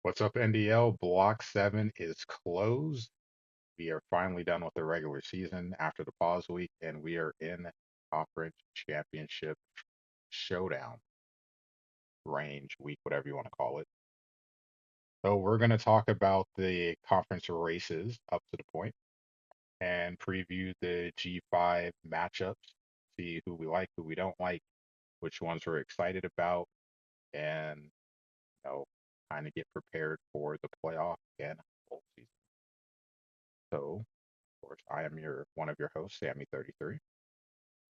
What's up, NDL? Block 7 is closed. We are finally done with the regular season after the pause week, and we are in conference championship showdown range week, whatever you want to call it. So, we're going to talk about the conference races up to the point and preview the G5 matchups, see who we like, who we don't like, which ones we're excited about, and kind of get prepared for the playoff and bowl season. So, of course, I am your one of your hosts, Sammy33,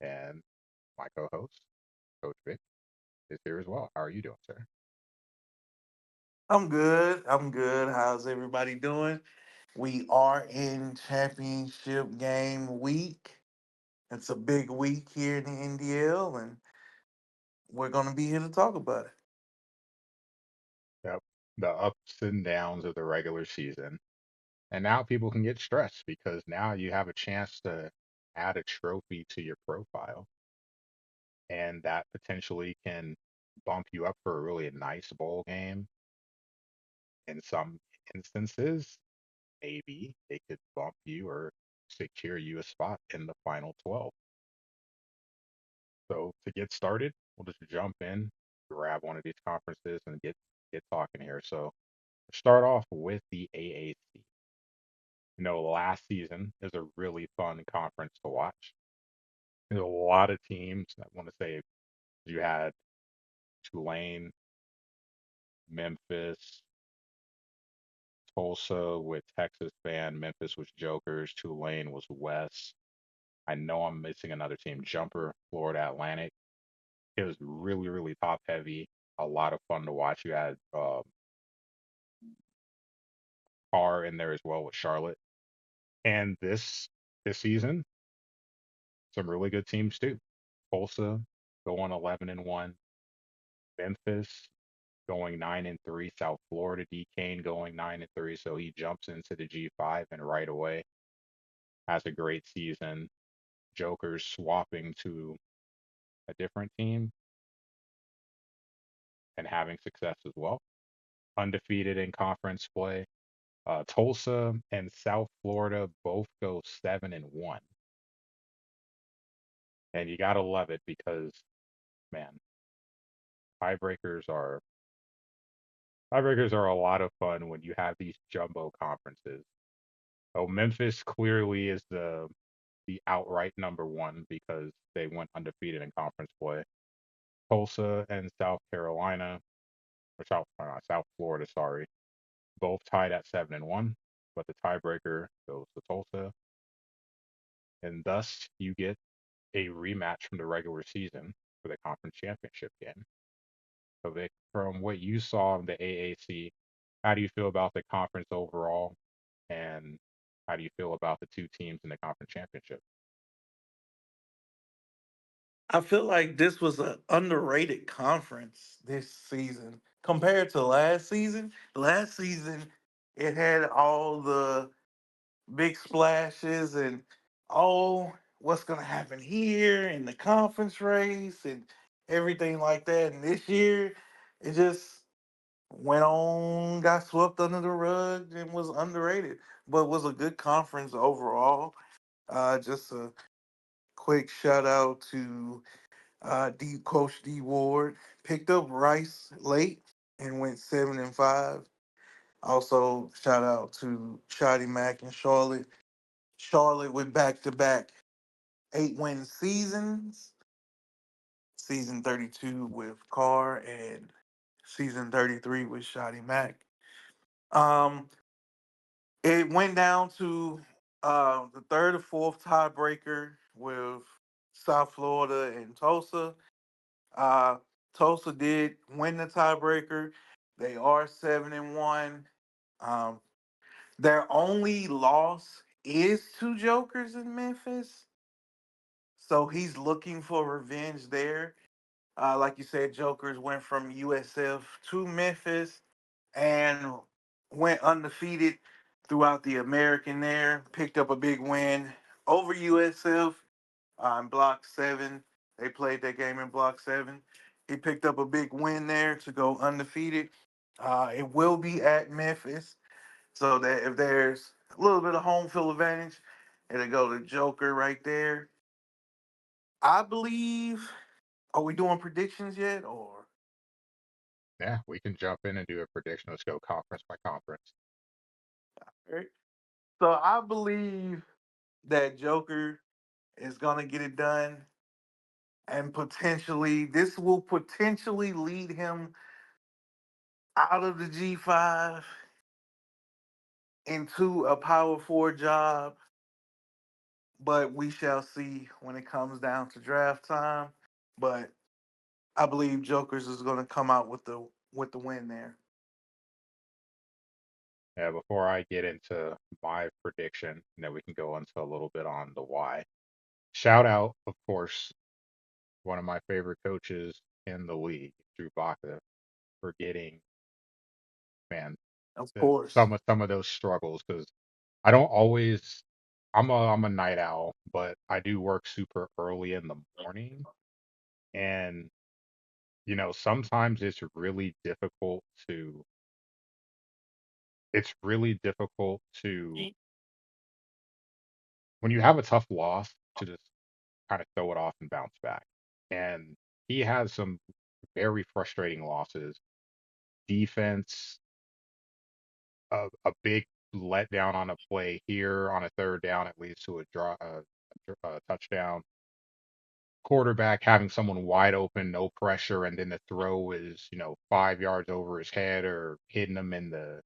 and my co-host, Coach Vic, is here as well. How are you doing, sir? I'm good. I'm good. How's everybody doing? We are in championship game week. It's a big week here in the NDL, and we're going to be here to talk about it. Yep. The ups and downs of the regular season. And now people can get stressed because now you have a chance to add a trophy to your profile, and that potentially can bump you up for a really nice bowl game. In some instances, maybe they could bump you or secure you a spot in the final 12. So to get started, we'll just jump in, grab one of these conferences, and get talking here. So start off with the AAC. Last season is a really fun conference to watch. There's a lot of teams. I want to say you had Tulane, Memphis, Tulsa with Texas Band, Memphis was Jokers, Tulane was West. I know I'm missing another team, Jumper, Florida Atlantic. It was really, really top heavy. A lot of fun to watch. You had Carr in there as well with Charlotte. And this season, some really good teams too. Tulsa going 11-1, Memphis going 9-3, South Florida Decane going 9-3. So he jumps into the G5 and right away has a great season. Jokers swapping to a different team and having success as well. Undefeated in conference play. Tulsa and South Florida both go 7-1, and you gotta love it because, man, tiebreakers are tiebreakers are a lot of fun when you have these jumbo conferences. Oh, Memphis clearly is the outright number one because they went undefeated in conference play. Tulsa and South Carolina, or South Florida, sorry, both tied at 7-1, but the tiebreaker goes to Tulsa, and thus you get a rematch from the regular season for the conference championship game. So, Vic, from what you saw in the AAC, how do you feel about the conference overall, and how do you feel about the two teams in the conference championship? I feel like this was an underrated conference this season compared to last season. Last season, it had all the big splashes and oh, what's going to happen here in the conference race and everything like that. And this year, it just went on, got swept under the rug, and was underrated, but was a good conference overall. Just a quick shout out to D Coach D Ward. Picked up Rice late and went 7-5. Also, shout out to Shotty Mack and Charlotte. Charlotte with back to back 8-win seasons. Season 32 with Carr and season 33 with Shotty Mack. Um, it went down to the third or fourth tiebreaker with South Florida and Tulsa. Uh, Tulsa did win the tiebreaker. They are 7-1. Um, their only loss is to Jokers in Memphis. So he's looking for revenge there. Like you said, Jokers went from USF to Memphis and went undefeated throughout the American there. Picked up a big win over USF in Block 7. They played that game in Block 7. He picked up a big win there to go undefeated. It will be at Memphis, so that if there's a little bit of home field advantage, it'll go to Joker right there. I believe. Are we doing predictions yet, or Yeah, we can jump in and do a prediction. Let's go conference by conference. right? So I believe that Joker is gonna get it done, and potentially this will potentially lead him out of the G5 into a power four job. But we shall see when it comes down to draft time. But I believe Jokers is gonna come out with the win there. Yeah, before I get into my prediction, and then we can go into a little bit on the why. Shout out, of course, one of my favorite coaches in the league, Drew Baca, for getting, man, Of course. some of those struggles because I don't always. I'm a night owl, but I do work super early in the morning, and sometimes to it's really difficult to when you have a tough loss to just kind of throw it off and bounce back. And he has some very frustrating losses. Defense, a big letdown on a play here on a third down, it leads to a touchdown. Quarterback having someone wide open, no pressure, and then the throw is 5 yards over his head or hitting him in the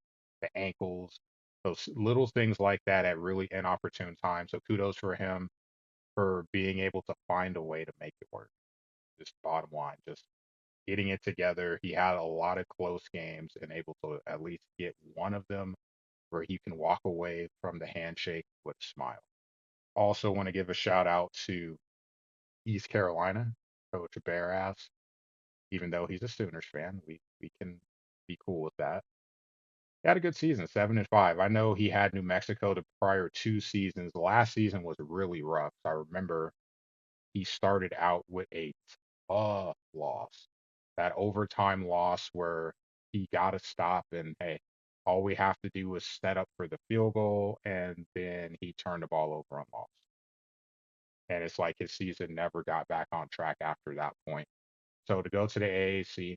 ankles. Those little things like that at really inopportune times. So kudos for him for being able to find a way to make it work. Just bottom line, just getting it together. He had a lot of close games and able to at least get one of them where he can walk away from the handshake with a smile. Also, want to give a shout out to East Carolina, Coach Bearass. Even though he's a Sooners fan, we can be cool with that. He had a good season, 7-5. I know he had New Mexico the prior 2 seasons. The last season was really rough. I remember he started out with a tough loss, that overtime loss where he got to stop and hey, all we have to do is set up for the field goal, and then he turned the ball over and lost. And it's like his season never got back on track after that point. So to go to the AAC,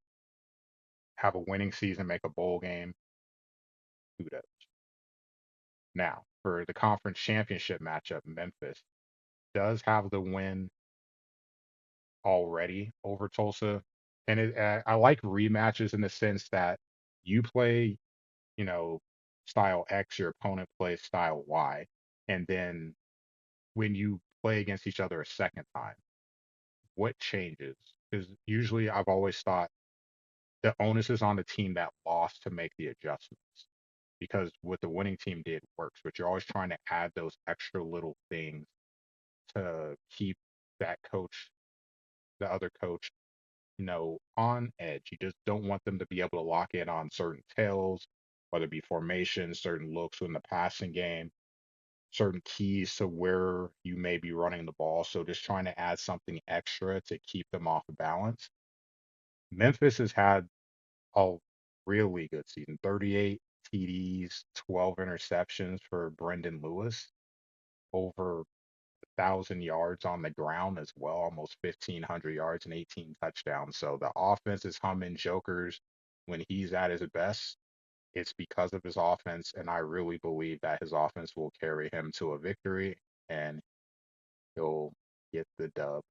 have a winning season, make a bowl game, kudos. Now, for the conference championship matchup, Memphis does have the win already over Tulsa. And I like rematches in the sense that you play, you know, style X, your opponent plays style Y. And then when you play against each other a second time, what changes? Because usually I've always thought the onus is on the team that lost to make the adjustments. Because what the winning team did works, but you're always trying to add those extra little things to keep that coach, the other coach, on edge. You just don't want them to be able to lock in on certain tails, whether it be formation, certain looks in the passing game, certain keys to where you may be running the ball. So just trying to add something extra to keep them off balance. Memphis has had a really good season, 38 TDs, 12 interceptions for Brendan Lewis, over 1,000 yards on the ground as well, almost 1,500 yards and 18 touchdowns. So the offense is humming jokers when he's at his best. It's because of his offense, and I really believe that his offense will carry him to a victory, and he'll get the dub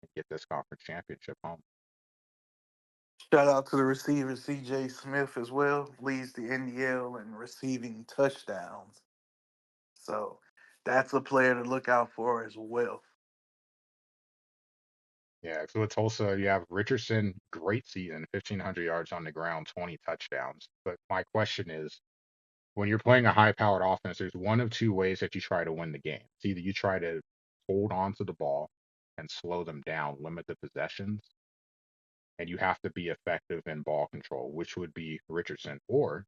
and get this conference championship home. Shout out to the receiver CJ Smith as well. Leads the NDL in receiving touchdowns. So that's a player to look out for as well. Yeah, so with Tulsa, you have Richardson, great season, 1,500 yards on the ground, 20 touchdowns. But my question is, when you're playing a high-powered offense, there's one of two ways that you try to win the game. It's either you try to hold on to the ball and slow them down, limit the possessions, and you have to be effective in ball control, which would be Richardson, or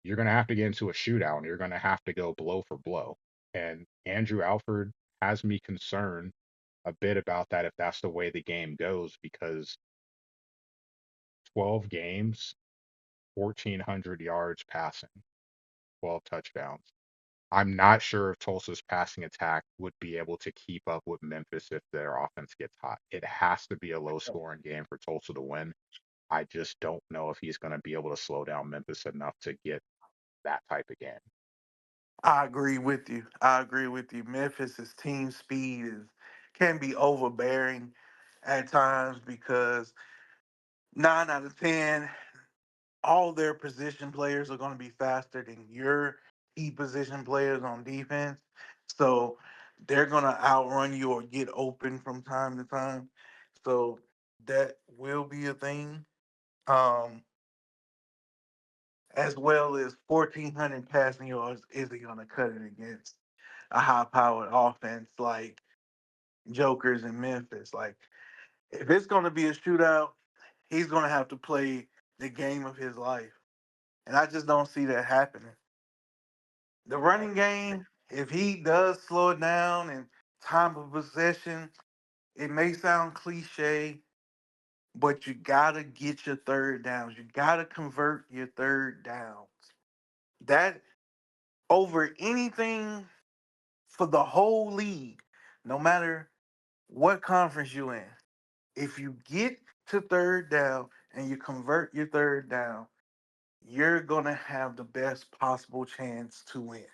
you're going to have to get into a shootout and you're going to have to go blow for blow. And Andrew Alford has me concerned a bit about that if that's the way the game goes, because 12 games. 1,400 yards passing, 12 touchdowns. I'm not sure if Tulsa's passing attack would be able to keep up with Memphis if their offense gets hot. It has to be a low scoring game for Tulsa to win. I just don't know if he's going to be able to slow down Memphis enough to get that type of game. I agree with you. I agree with you. Memphis's team speed can be overbearing at times because 9 out of 10, all their position players are going to be faster than your key position players on defense. So they're going to outrun you or get open from time to time. So that will be a thing. Um, as well as 1,400 passing yards isn't going to cut it against a high powered offense like Joker's in Memphis. Like, if it's going to be a shootout, he's going to have to play the game of his life. And I just don't see that happening. The running game, if he does slow it down and time of possession, it may sound cliche, but you got to get your third downs. You got to convert your third downs. That over anything for the whole league, no matter what conference you in. If you get to third down and you convert your third down, you're gonna have the best possible chance to win.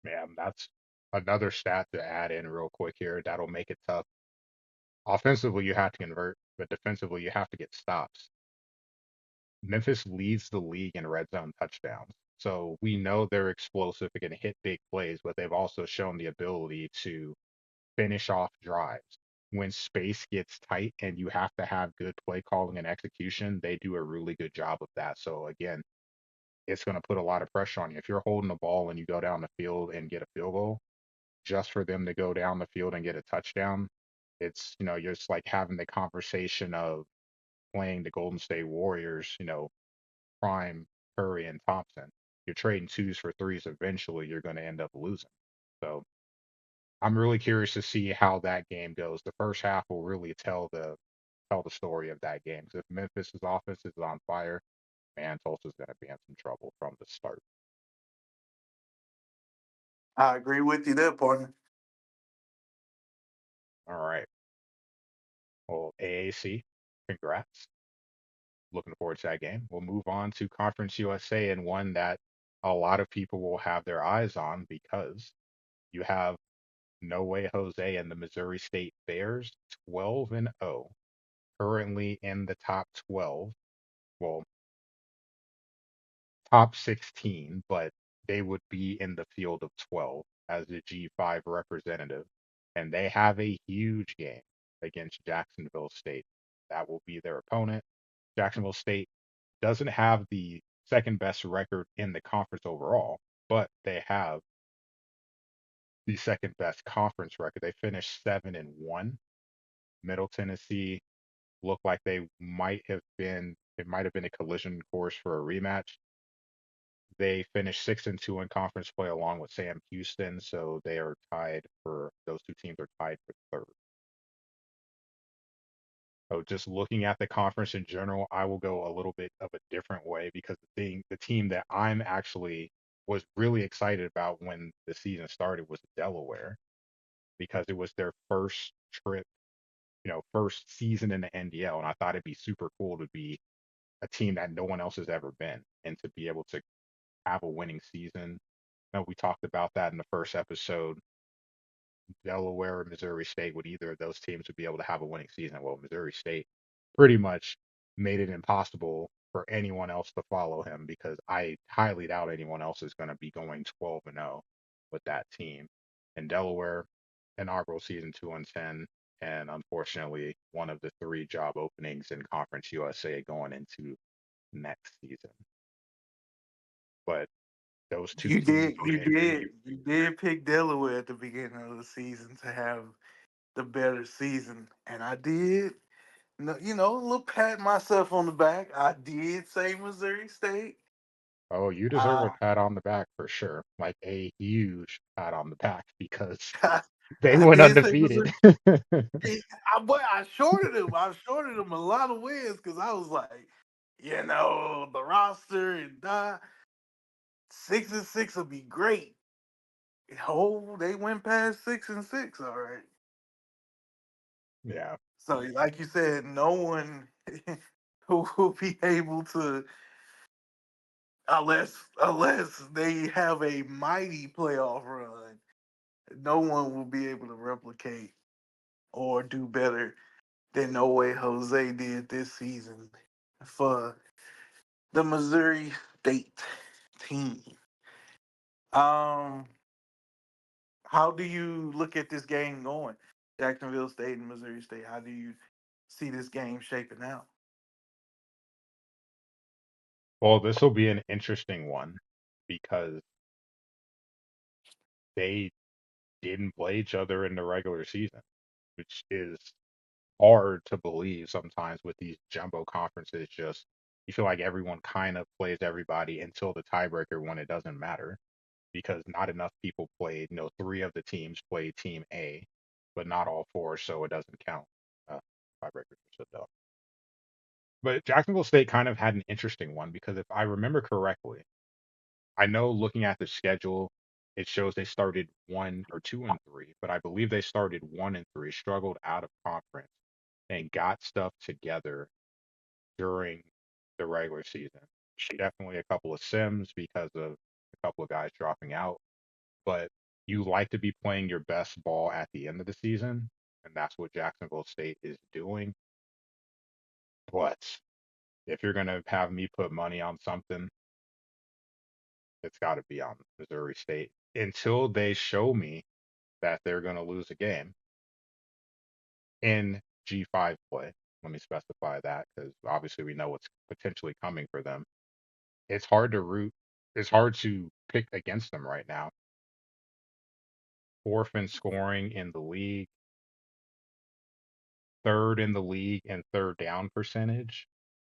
Man, that's another stat to add in real quick here. That'll make it tough. Offensively, you have to convert, but defensively, you have to get stops. Memphis leads the league in red zone touchdowns. So we know they're explosive and can hit big plays, but they've also shown the ability to finish off drives. When space gets tight and you have to have good play calling and execution, they do a really good job of that. So again, it's going to put a lot of pressure on you. If you're holding the ball and you go down the field and get a field goal, just for them to go down the field and get a touchdown, it's, you're just like having the conversation of playing the Golden State Warriors, prime Curry and Thompson. You're trading twos for threes. Eventually, you're going to end up losing. So I'm really curious to see how that game goes. The first half will really tell the story of that game. 'Cause if Memphis's offense is on fire, man, Tulsa's going to be in some trouble from the start. I agree with you there, partner. All right. Well, AAC, congrats. Looking forward to that game. We'll move on to Conference USA and one that a lot of people will have their eyes on because you have No Way Jose and the Missouri State Bears 12-0, currently in the top 12. Well, top 16, but they would be in the field of 12 as a G5 representative. And they have a huge game against Jacksonville State. That will be their opponent. Jacksonville State doesn't have the second best record in the conference overall, but they have the second best conference record. They finished 7-1. Middle Tennessee looked like it might have been a collision course for a rematch. They finished 6-2 in conference play along with Sam Houston, so those two teams are tied for third. So just looking at the conference in general, I will go a little bit of a different way because the team that I'm actually was really excited about when the season started was Delaware because it was their first trip, first season in the NDL, and I thought it'd be super cool to be a team that no one else has ever been and to be able to have a winning season. We talked about that in the first episode. Delaware or Missouri State, would either of those teams would be able to have a winning season? Well, Missouri State pretty much made it impossible for anyone else to follow him because I highly doubt anyone else is going to be going 12-0 with that team. And Delaware, inaugural season 2-10, and unfortunately one of the three job openings in Conference USA going into next season. But those two You did, teams you being did, you did pick Delaware at the beginning of the season to have the better season, and I did. No, a little pat myself on the back. I did say Missouri State. Oh, you deserve a Uh, pat on the back for sure. Like a huge pat on the back because I, they I went did say undefeated. Missouri. But I shorted him. I shorted him a lot of wins because I was like, the roster and 6-6 would be great. Oh, they went past 6-6. All right. Yeah. So, like you said, no one who will be able to, unless they have a mighty playoff run, no one will be able to replicate or do better than No Way Jose did this season for the Missouri State team. Um, how do you look at this game going? Jacksonville State and Missouri State. How do you see this game shaping out? Well, this will be an interesting one because they didn't play each other in the regular season, which is hard to believe sometimes with these jumbo conferences. Just you feel like everyone kind of plays everybody until the tiebreaker when it doesn't matter because not enough people played. No, three of the teams played Team A, but not all four, so it doesn't count. Tiebreakers are so dumb. But Jacksonville State kind of had an interesting one because if I remember correctly, I know looking at the schedule, it shows they started 1 or 2 and 3, but I believe they started 1 and 3, struggled out of conference, and got stuff together during the regular season. Definitely a couple of sims because of a couple of guys dropping out, but you like to be playing your best ball at the end of the season, and that's what Jacksonville State is doing. But if you're going to have me put money on something, it's got to be on Missouri State until they show me that they're going to lose a game in G5 play. Let me specify that because obviously we know what's potentially coming for them. It's hard to root, it's hard to pick against them right now. Fourth in scoring in the league, third in the league in third down percentage,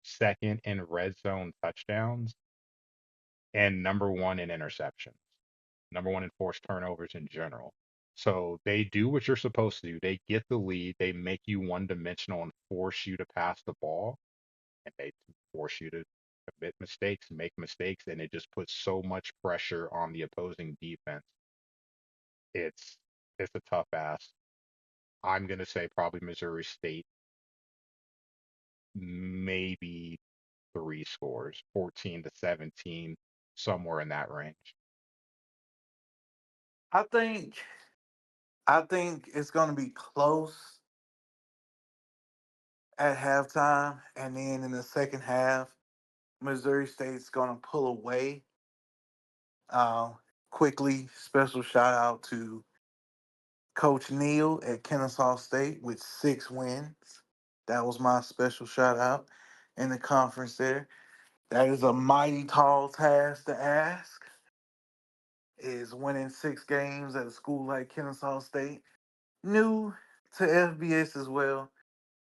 second in red zone touchdowns, and number one in interceptions, number one in forced turnovers in general. So they do what you're supposed to do. They get the lead, they make you one dimensional and force you to pass the ball, and they force you to commit mistakes, make mistakes, and it just puts so much pressure on the opposing defense. It's it's a tough ask. I'm gonna say probably Missouri State, maybe three scores, 14-17, somewhere in that range. I think I think it's going to be close at halftime, and then in the second half, Missouri State's going to pull away. Uh, quickly, special shout out to Coach Neal at Kennesaw State with 6 wins. That was my special shout out in the conference there. That is a mighty tall task to ask. Is winning 6 games at a school like Kennesaw State. New to FBS as well.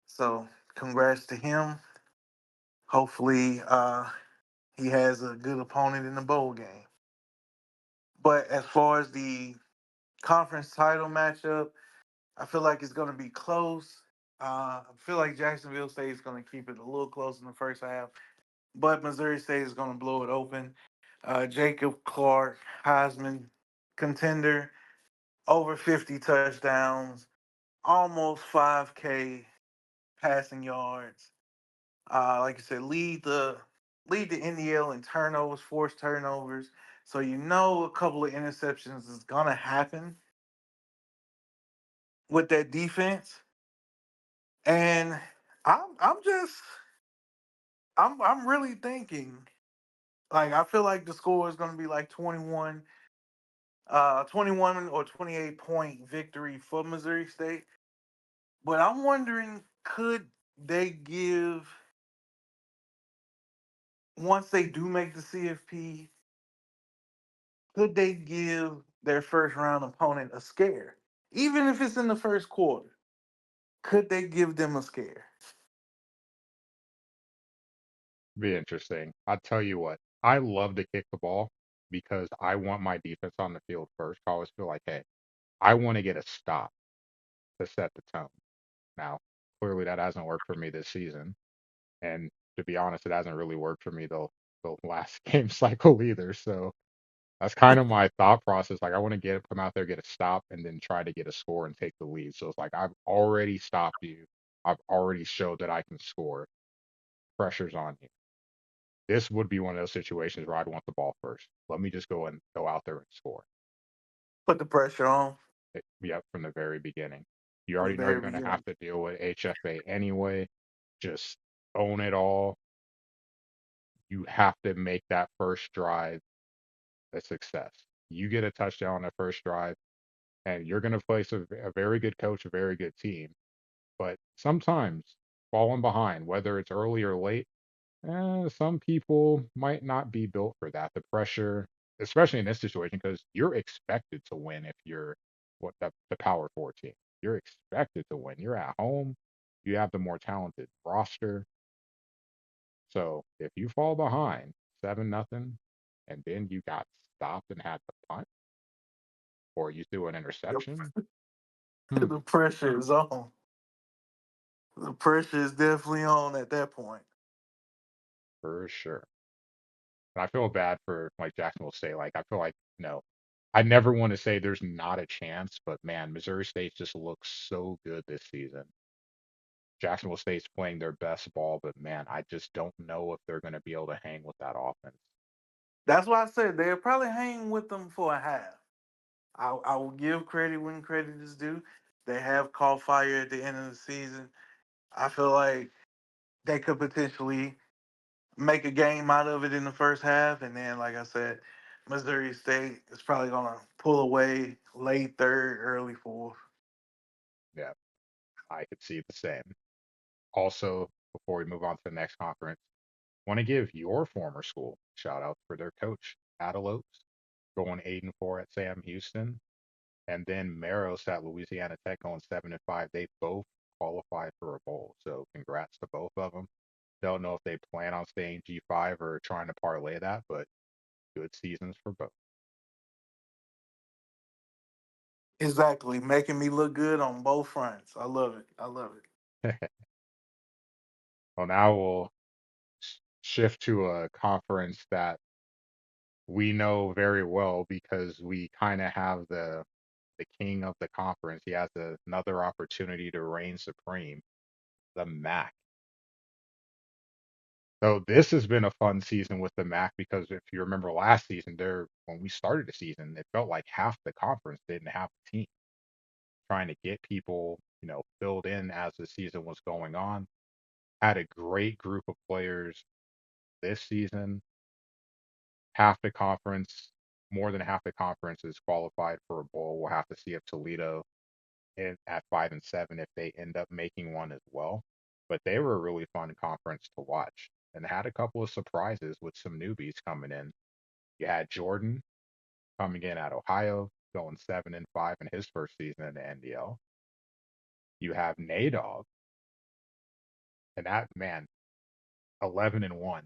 So congrats to him. Hopefully he has a good opponent in the bowl game. But as far as the conference title matchup, I feel like it's going to be close. I feel like Jacksonville State is going to keep it a little close in the first half, but Missouri State is going to blow it open. Jacob Clark, Heisman contender, over 50 touchdowns, almost 5K passing yards. Like I said, lead the NDL in turnovers, forced turnovers. So you know a couple of interceptions is gonna happen with that defense. And I'm just I'm really thinking like I feel like the score is gonna be like 21 or 28 point victory for Missouri State. But I'm wondering, could they give once they do make the CFP, could they give their first round opponent a scare? Even if it's in the first quarter, could they give them a scare? Be interesting. I'll tell you what, I love to kick the ball because I want my defense on the field first. I always feel like, hey, I want to get a stop to set the tone. Now, clearly that hasn't worked for me this season. And to be honest, it hasn't really worked for me the last game cycle either. So that's kind of my thought process. Like I want to come out there, get a stop, and then try to get a score and take the lead. So it's like I've already stopped you. I've already showed that I can score. Pressure's on you. This would be one of those situations where I'd want the ball first. Let me just go out there and score. Put the pressure on Yep, from the very beginning. You from the already know you're very going to have beginning. to deal with HFA anyway. Just own it all. You have to make that first drive a success. You get a touchdown on the first drive, and you're going to face a very good coach, a very good team. But sometimes falling behind, whether it's early or late, some people might not be built for that. The pressure, especially in this situation, because you're expected to win if you're the power four team. You're expected to win. You're at home. You have the more talented roster. So if you fall behind 7-0, and then you got stopped and had to punt, or you threw an interception, hmm, The pressure is on. The pressure is definitely on at that point. for sure. And I feel bad for like Jacksonville State. Like I feel like no, I never want to say there's not a chance, but man, Missouri State just looks so good this season. Jacksonville State's playing their best ball, but man, I just don't know if they're going to be able to hang with that offense. That's why I said they'll probably hang with them for a half. I will give credit when credit is due. They have caught fire at the end of the season. I feel like they could potentially make a game out of it in the first half, and then, like I said, Missouri State is probably gonna pull away late third, early fourth. Yeah, I could see the same. Also, before we move on to the next conference, want to give your former school shout out for their coach, Adelopes, going 8-4 at Sam Houston, and then Maros at Louisiana Tech going 7-5. They both qualified for a bowl, so congrats to both of them. Don't know if they plan on staying G5 or trying to parlay that, but good seasons for both. Exactly, making me look good on both fronts. I love it. I love it. Well, now we'll shift to a conference that we know very well because we kind of have the king of the conference. He has another opportunity to reign supreme, the MAC. So this has been a fun season with the MAC because if you remember last season, there when we started the season, it felt like half the conference didn't have a team. Trying to get people, filled in as the season was going on. Had a great group of players this season. Half the conference, more than half the conference is qualified for a bowl. We'll have to see if Toledo at 5-7 if they end up making one as well. But they were a really fun conference to watch and had a couple of surprises with some newbies coming in. You had Jordan coming in at Ohio, going 7-5 in his first season in the NDL. You have Nadog, and that man, 11-1,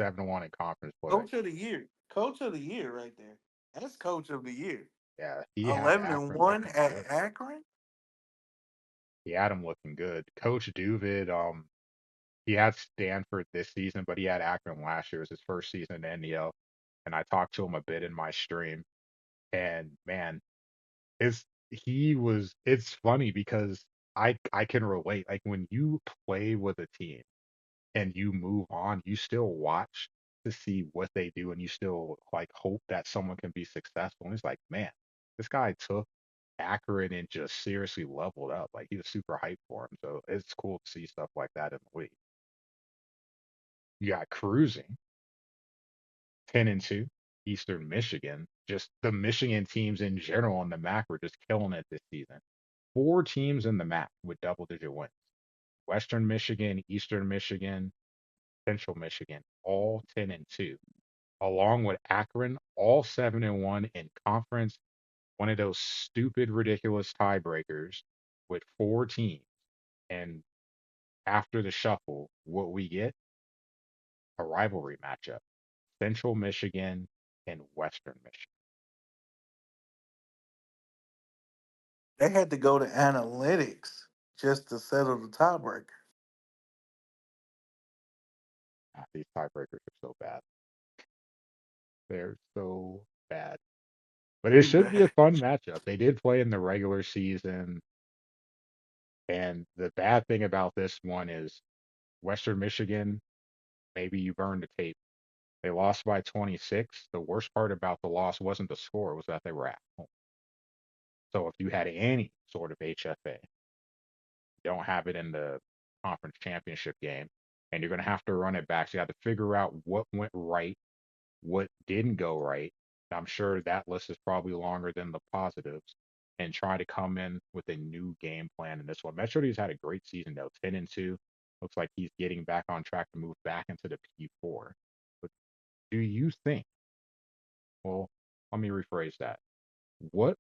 7-1 in conference play. Coach of the year, coach of the year, right there. That's coach of the year. Yeah, he had 11 and Akron one looking at good. Akron. He had him looking good. Coach Duvid, he had Stanford this season, but he had Akron last year. It was his first season in NDL, and I talked to him a bit in my stream. And man, it's funny because I can relate. Like when you play with a team and you move on, you still watch to see what they do, and you still like hope that someone can be successful. And it's like, man, this guy took Akron and just seriously leveled up. Like he was super hyped for him. So it's cool to see stuff like that in the league. You got cruising 10-2, Eastern Michigan. Just the Michigan teams in general in the MAC were just killing it this season. Four teams in the MAC with double-digit wins. Western Michigan, Eastern Michigan, Central Michigan, all 10-2, along with Akron, all 7-1 in conference. One of those stupid, ridiculous tiebreakers with four teams. And after the shuffle, what we get a rivalry matchup: Central Michigan and Western Michigan. They had to go to analytics just to settle the tiebreaker. These tiebreakers are so bad. They're so bad. But it Too should be a bad. fun matchup. They did play in the regular season, and the bad thing about this one is Western Michigan, maybe you burned the tape. They lost by 26. The worst part about the loss wasn't the score, it was that they were at home. So if you had any sort of HFA, don't have it in the conference championship game, and you're going to have to run it back. So you have to figure out what went right, what didn't go right. I'm sure that list is probably longer than the positives, and try to come in with a new game plan in this one. Metro D's had a great season though, 10-2. Looks like he's getting back on track to move back into the P4. But do you think? Well, let me rephrase that. What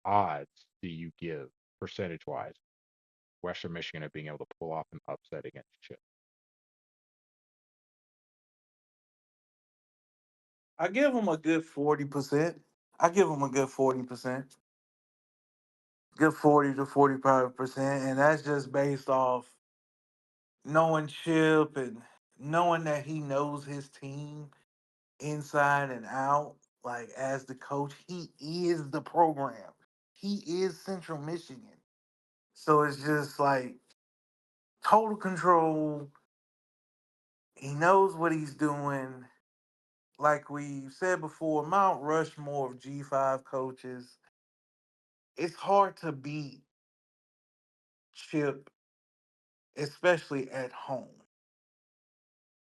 odds do you give percentage wise Western Michigan of being able to pull off an upset against Chip? I give him a good 40%. I give him a good 40%. Good 40 to 45%. And that's just based off knowing Chip and knowing that he knows his team inside and out. Like as the coach, he is the program. He is Central Michigan. So it's just like total control. He knows what he's doing. Like we said before, Mount Rushmore of G5 coaches. It's hard to beat Chip, especially at home.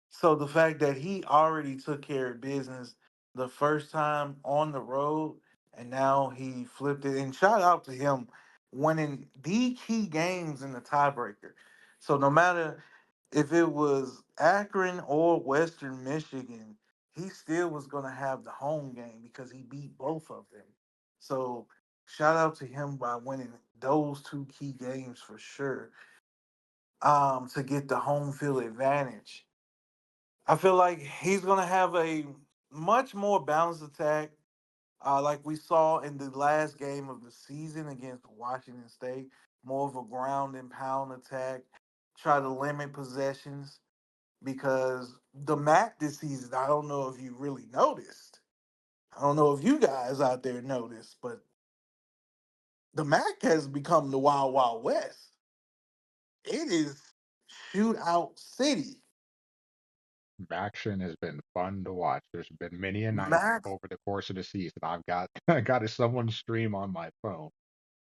So the fact that he already took care of business the first time on the road, and now he flipped it. And shout out to him winning the key games in the tiebreaker. So no matter if it was Akron or Western Michigan, he still was going to have the home game because he beat both of them. So shout out to him by winning those two key games for sure. To get the home field advantage. I feel like he's going to have a much more balanced attack, like we saw in the last game of the season against Washington State. More of a ground and pound attack, try to limit possessions because the MAC this season, I don't know if you really noticed. I don't know if you guys out there noticed, but the MAC has become the Wild Wild West. It is shootout city. Action has been fun to watch. There's been many a night MAC. over the course of the season. I've got I got a someone stream on my phone,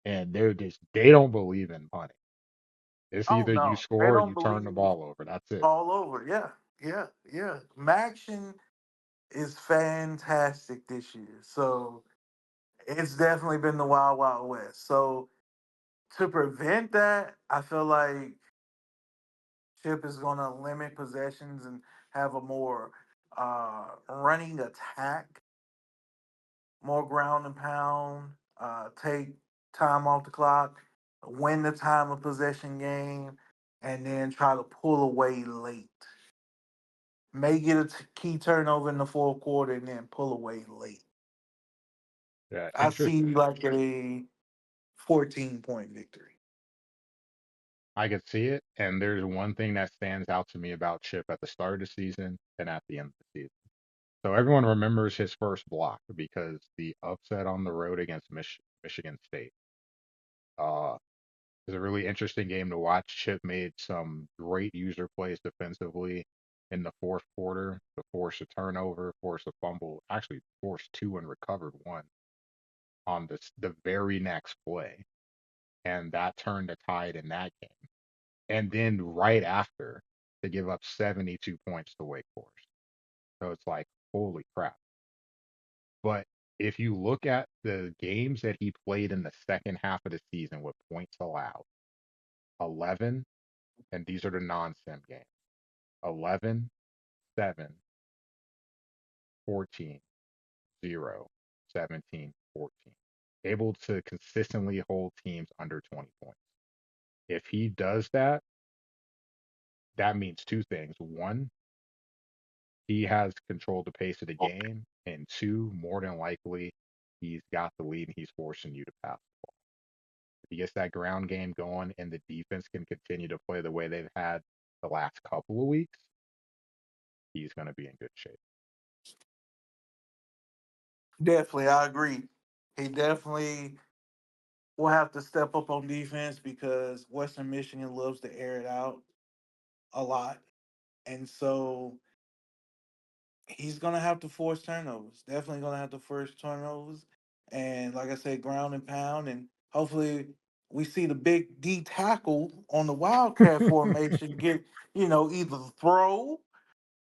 and they don't believe in punting. It's Oh either you no, they score or don't you turn the believe ball over. That's it. all over. Yeah, yeah, yeah. Maction is fantastic this year. So it's definitely been the Wild Wild West. So to prevent that, I feel like Chip is going to limit possessions and have a more running attack, more ground and pound, take time off the clock, win the time of possession game, and then try to pull away late. May get a key turnover in the fourth quarter and then pull away late. Yeah, I see interesting. like a 14-point victory. I could see it, and there's one thing that stands out to me about Chip at the start of the season and at the end of the season. So everyone remembers his first block because the upset on the road against Michigan State. Uh, It was a really interesting game to watch. Chip made some great user plays defensively in the fourth quarter to force a turnover, force a fumble, actually forced two and recovered one on the very next play. And that turned the tide in that game. And then right after, to give up 72 points to Wake Forest. So it's like, holy crap. But if you look at the games that he played in the second half of the season with points allowed, 11, and these are the non-sim games. 11, 7, 14, 0, 17, 14. Able to consistently hold teams under 20 points. If he does that, that means two things. One, he has controlled the pace of the game. And two, more than likely, he's got the lead and he's forcing you to pass the ball. If he gets that ground game going and the defense can continue to play the way they've had the last couple of weeks, he's going to be in good shape. Definitely, I agree. He definitely will have to step up on defense because Western Michigan loves to air it out a lot. And so he's gonna have to force turnovers. Definitely gonna have to force turnovers. And like I said, ground and pound, and hopefully we see the big D tackle on the Wildcat formation get, either throw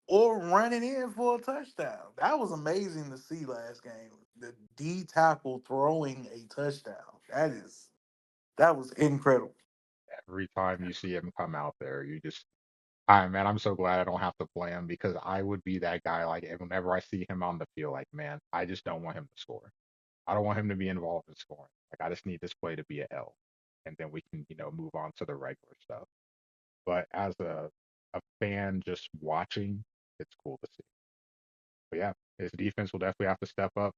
or run it in for a touchdown. That was amazing to see last game. The D tackle throwing a touchdown. That was incredible. Every time you see him come out there, you just, I man, I'm so glad I don't have to play him because I would be that guy. Like whenever I see him on the field, like man, I just don't want him to score. I don't want him to be involved in scoring. Like I just need this play to be a L, and then we can move on to the regular stuff. But as a fan just watching, it's cool to see. But yeah, his defense will definitely have to step up.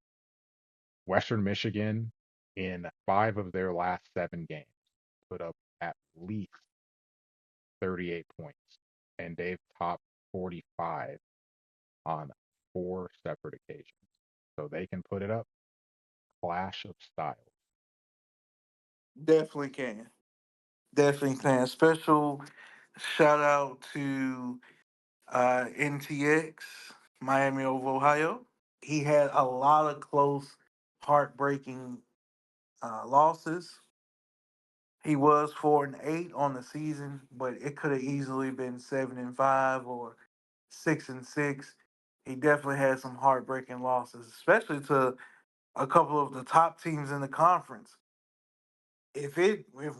Western Michigan, in 5 of their last 7 games, put up at least 38 points, and they've topped 45 on 4 separate occasions. So they can put it up. Clash of styles. Definitely can. Definitely can. Special shout out to NTX, Miami of Ohio. He had a lot of close, heartbreaking losses. He was 4-8 on the season, but it could have easily been 7-5 or 6-6. He definitely had some heartbreaking losses, especially to a couple of the top teams in the conference. If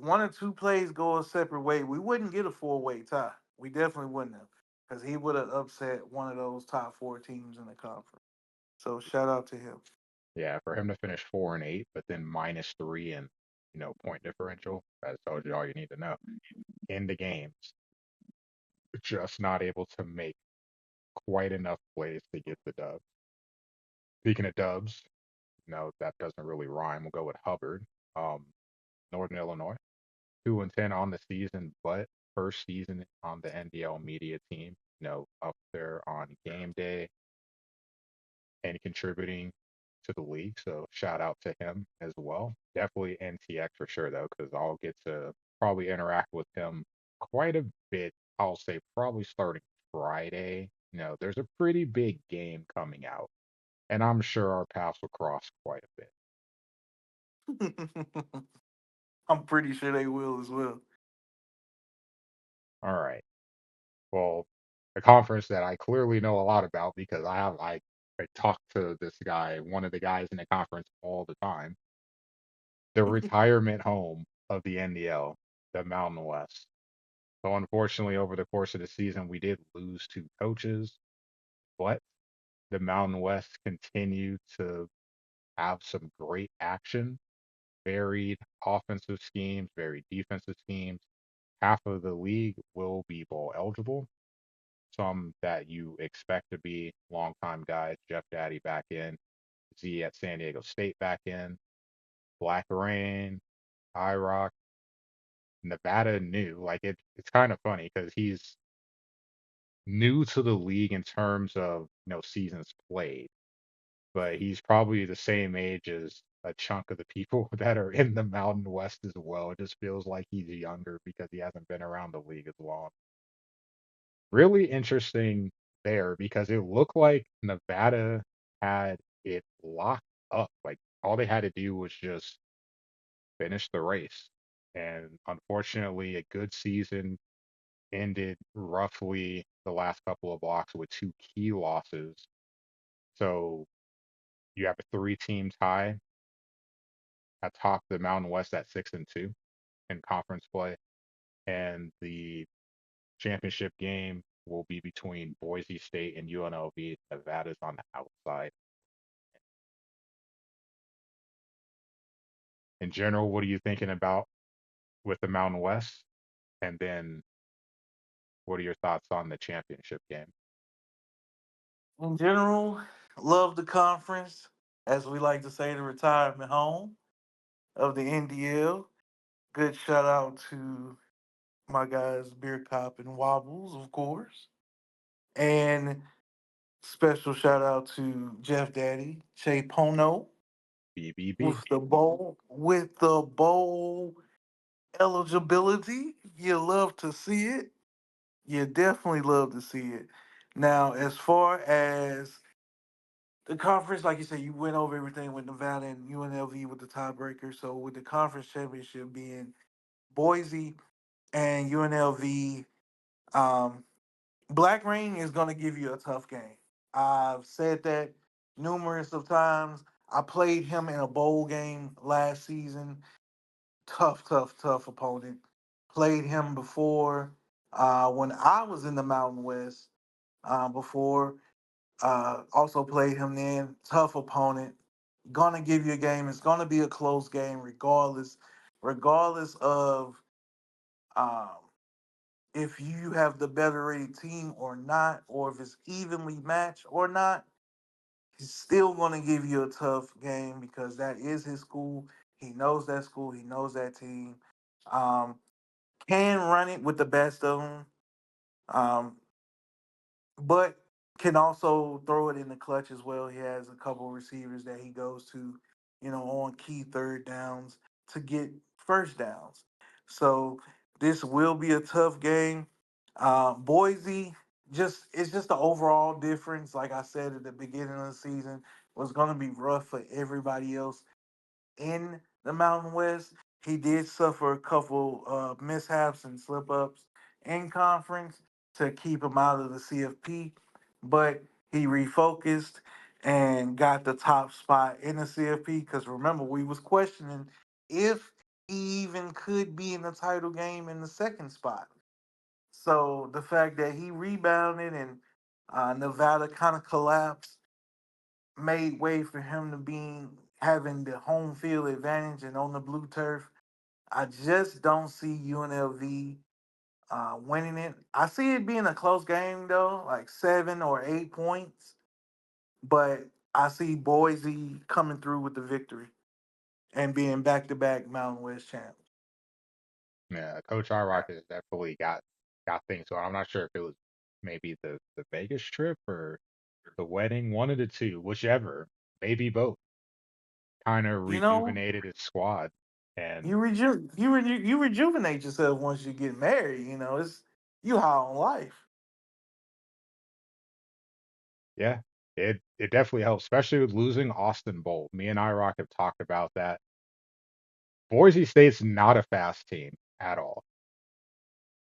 one or two plays go a separate way, we wouldn't get a four-way tie. We definitely wouldn't have, because he would have upset one of those top four teams in the conference. So shout out to him. Yeah, for him to finish 4-8, but then -3 and point differential, that tells you all you need to know. In the games, just not able to make quite enough plays to get the dub. Speaking of dubs, no, that doesn't really rhyme. We'll go with Hubbard. Um, Northern Illinois, 2-10 on the season, but first season on the NDL media team. Up there on game day and contributing to the league. So shout out to him as well. Definitely NTX for sure though, because I'll get to probably interact with him quite a bit. I'll say probably starting Friday. There's a pretty big game coming out, and I'm sure our paths will cross quite a bit. I'm pretty sure they will as well. All right. Well, a conference that I clearly know a lot about because I talk to this guy, one of the guys in the conference all the time. The retirement home of the NDL, the Mountain West. So unfortunately, over the course of the season, we did lose 2 coaches, but the Mountain West continued to have some great action, varied offensive schemes, varied defensive schemes. Half of the league will be bowl eligible. Some that you expect to be longtime guys, Jeff Daddy back in, Z at San Diego State back in, Black Rain, IROC, Nevada new. Like it's kind of funny because he's new to the league in terms of seasons played, but he's probably the same age as a chunk of the people that are in the Mountain West as well. It just feels like he's younger because he hasn't been around the league as long. Really interesting there because it looked like Nevada had it locked up. Like all they had to do was just finish the race. And unfortunately, a good season ended roughly the last couple of blocks with 2 key losses. So you have a 3-team tie atop the Mountain West at 6-2 in conference play, and the championship game will be between Boise State and UNLV. Nevada's on the outside. In general, what are you thinking about with the Mountain West? And then what are your thoughts on the championship game? In general, love the conference, as we like to say, the retirement home of the NDL. Good shout out to my guys, Beer Cop and Wobbles, of course. And special shout out to Jeff Daddy, Che Pono, BBB. with the bowl eligibility. You love to see it. You definitely love to see it. Now, as far as the conference, like you said, you went over everything with Nevada and UNLV with the tiebreaker. So with the conference championship being Boise and UNLV, um, Black Rain is going to give you a tough game. I've said that numerous of times. I played him in a bowl game last season. Tough, tough, tough opponent. Played him before when I was in the Mountain West. Before also played him then. Tough opponent. Gonna give you a game. It's gonna be a close game, regardless of um, if you have the better rated team or not, or if it's evenly matched or not. He's still gonna give you a tough game because that is his school. He knows that school. He knows that team. Um, can run it with the best of them. Um, but can also throw it in the clutch as well. He has a couple receivers that he goes to, on key third downs to get first downs. So this will be a tough game. Boise, just it's just the overall difference. Like I said at the beginning of the season, was going to be rough for everybody else in the Mountain West. He did suffer a couple mishaps and slip ups in conference to keep him out of the CFP, but he refocused and got the top spot in the CFP. Because remember, we was questioning if he even could be in the title game in the second spot. So the fact that he rebounded and Nevada kind of collapsed made way for him to be having the home field advantage and on the blue turf. I just don't see UNLV winning it. I see it being a close game though, like 7 or 8 points, but I see Boise coming through with the victory and being back-to-back Mountain West champs. Yeah, Coach Rock has definitely got things going. I'm not sure if it was maybe the Vegas trip or the wedding, one of the two, whichever, maybe both, kind of You know, rejuvenated his squad. And you rejuvenate yourself once you get married. It's you high on life. yeah, it definitely helps, especially with losing Austin Bolt. Me and IROC have talked about that. Boise State's not a fast team at all.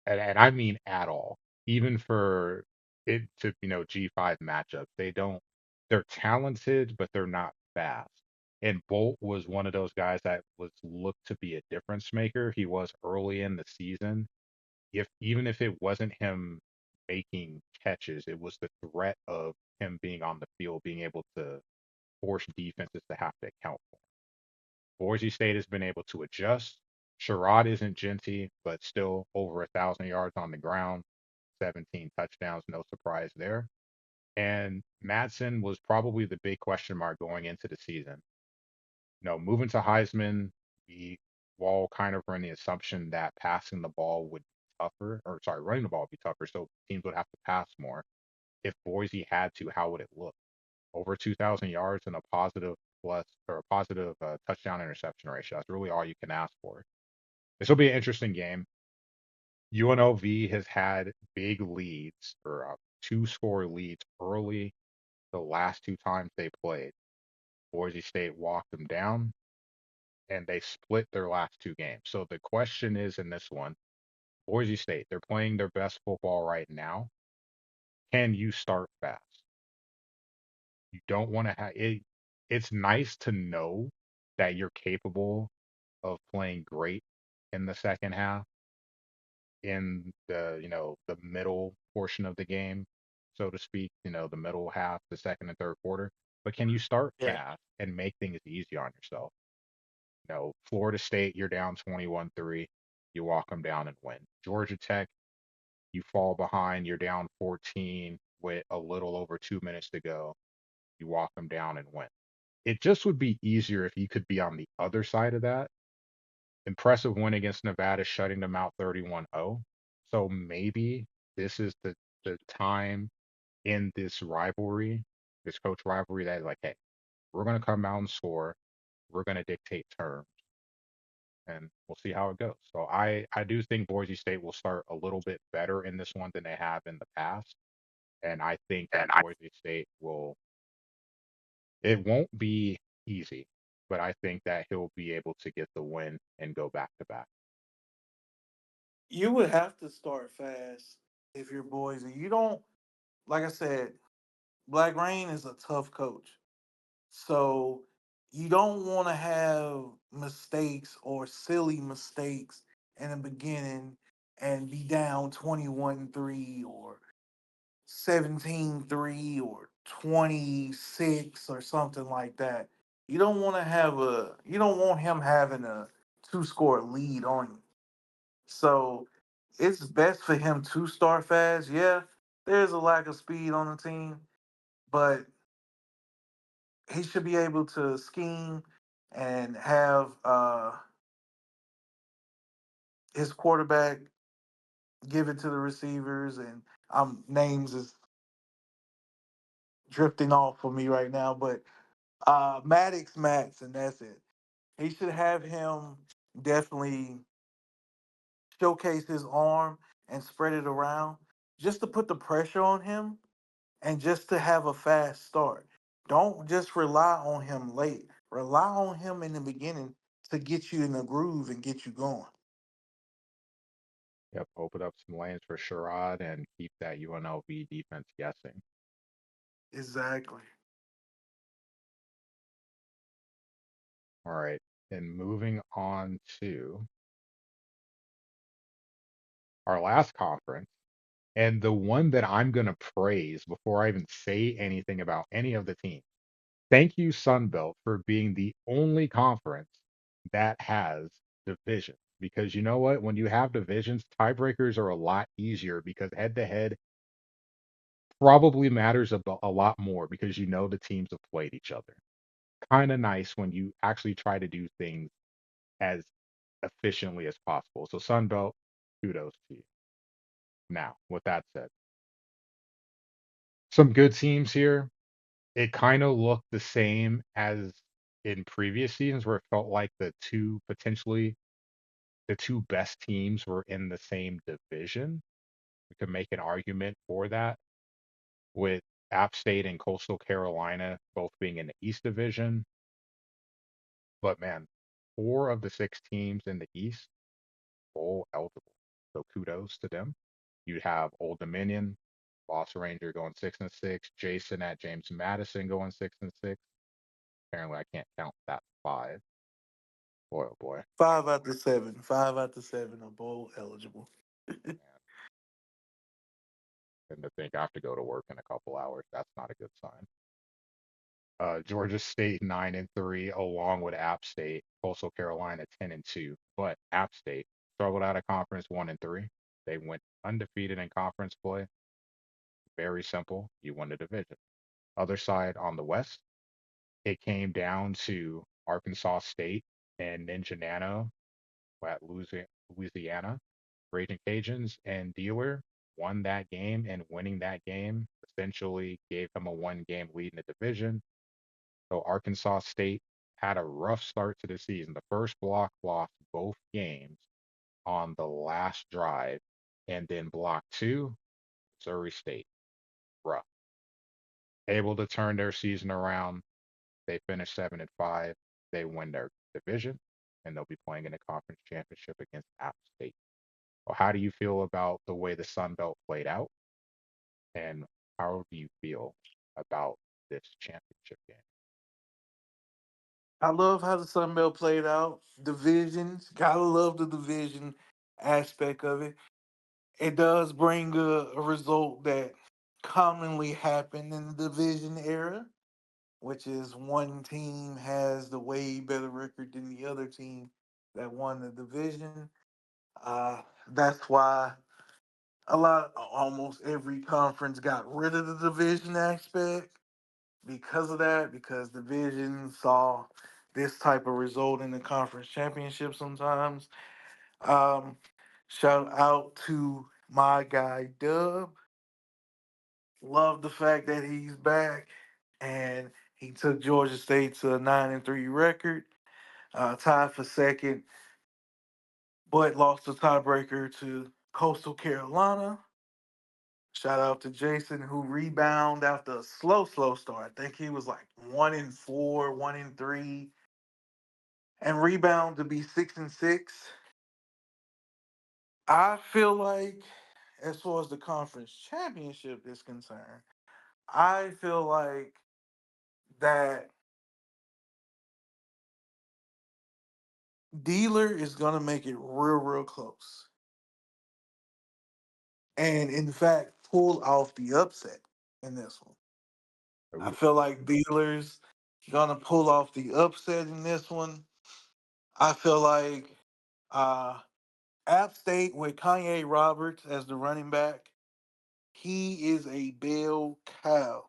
And I mean at all. Even for it to, G5 matchups, they're talented, but they're not fast. And Bolt was one of those guys that was looked to be a difference maker. He was early in the season. If even if it wasn't him making catches, it was the threat of him being on the field, being able to force defenses to have to account for. Boise State has been able to adjust. Sherrod isn't Genty, but still over 1,000 yards on the ground, 17 touchdowns, no surprise there. And Madsen was probably the big question mark going into the season. Moving to Heisman, we all kind of were in the assumption that passing the ball would be tougher, or sorry, running the ball would be tougher, so teams would have to pass more. If Boise had to, how would it look? Over 2,000 yards and a positive plus or a positive touchdown interception ratio. That's really all you can ask for. This will be an interesting game. UNLV has had big leads or two-score leads early the last two times they played. Boise State walked them down and they split their last two games. So the question is in this one, Boise State, they're playing their best football right now. Can you start fast? You don't want to have it. It's nice to know that you're capable of playing great in the second half, in the middle portion of the game, so to speak, the middle half, the second and third quarter. But can you start Yeah. fast and make things easy on yourself? Florida State, you're down 21-3, you walk them down and win. Georgia Tech, you fall behind, you're down 14 with a little over 2 minutes to go, you walk them down and win. It just would be easier if you could be on the other side of that. Impressive win against Nevada, shutting them out 31-0. So maybe this is the time. in this rivalry, this coach rivalry, that like, hey, we're gonna come out and score, we're gonna dictate terms, and we'll see how it goes. So I do think Boise State will start a little bit better in this one than they have in the past, and I think that Boise State will. It won't be easy, but I think that he'll be able to get the win and go back to back. You would have to start fast if you're Boise. You don't, like I said, Black Rain is a tough coach. So you don't want to have mistakes or silly mistakes in the beginning and be down 21-3 or 17-3 or 26 or something like that. You don't want him having a two-score lead on you. So it's best for him to start fast. Yeah, there's a lack of speed on the team, but he should be able to scheme and have his quarterback give it to the receivers. And names is drifting off for me right now, but Maddox Max, and that's it. He should have him definitely showcase his arm and spread it around just to put the pressure on him and just to have a fast start. Don't just rely on him late. Rely on him in the beginning to get you in the groove and get you going. Yep, open up some lanes for Sherrod and keep that UNLV defense guessing. Exactly. All right, and moving on to our last conference, and the one that I'm going to praise before I even say anything about any of the teams. Thank you, Sunbelt, for being the only conference that has divisions. Because you know what? When you have divisions, tiebreakers are a lot easier because head to head probably matters a lot more because you know the teams have played each other. Kind of nice when you actually try to do things as efficiently as possible. So, Sunbelt, kudos to you. Now, with that said, some good teams here. It kind of looked the same as in previous seasons where it felt like the two best teams were in the same division. We could make an argument for that with App State and Coastal Carolina both being in the East Division. But man, four of the six teams in the East bowl eligible. So kudos to them. You have Old Dominion, Boss Ranger going 6-6, Jason at James Madison going 6-6. Apparently, I can't count that five. Boy, oh boy. 5 out of 7. 5 out of 7 are bowl eligible. Man. And to think I have to go to work in a couple hours, that's not a good sign. Georgia State 9-3, along with App State, Coastal Carolina 10-2. But App State struggled out of conference 1-3. They went undefeated in conference play. Very simple. You won the division. Other side on the West, it came down to Arkansas State and Ninja Nano at Louisiana. Raging Cajuns and Dealer won that game, and winning that game essentially gave him a one-game lead in the division. So Arkansas State had a rough start to the season. The first block lost both games on the last drive, and then block two, Missouri State, rough. Able to turn their season around. They finished 7-5. They win their division, and they'll be playing in the conference championship against App State. Well, how do you feel about the way the Sun Belt played out, and how do you feel about this championship game? I love how the Sun Belt played out. Divisions, gotta love the division aspect of it. It does bring a result that commonly happened in the division era, which is one team has the way better record than the other team that won the division. That's why almost every conference got rid of the division aspect because of that, because division saw this type of result in the conference championship sometimes. Um, Shout out to my guy Dub. Love the fact that he's back, and he took Georgia State to a 9-3 record, tied for second, but lost the tiebreaker to Coastal Carolina. Shout out to Jason who rebound after a slow start. I think he was like 1-4, 1-3, and rebound to be 6-6. I feel like, as far as the conference championship is concerned, I feel like that Dealer is gonna make it real close, and in fact, pull off the upset in this one. I Ooh, feel like Dealer's gonna pull off the upset in this one. I feel like uh, App State with Kanye Roberts as the running back, he is a bell cow.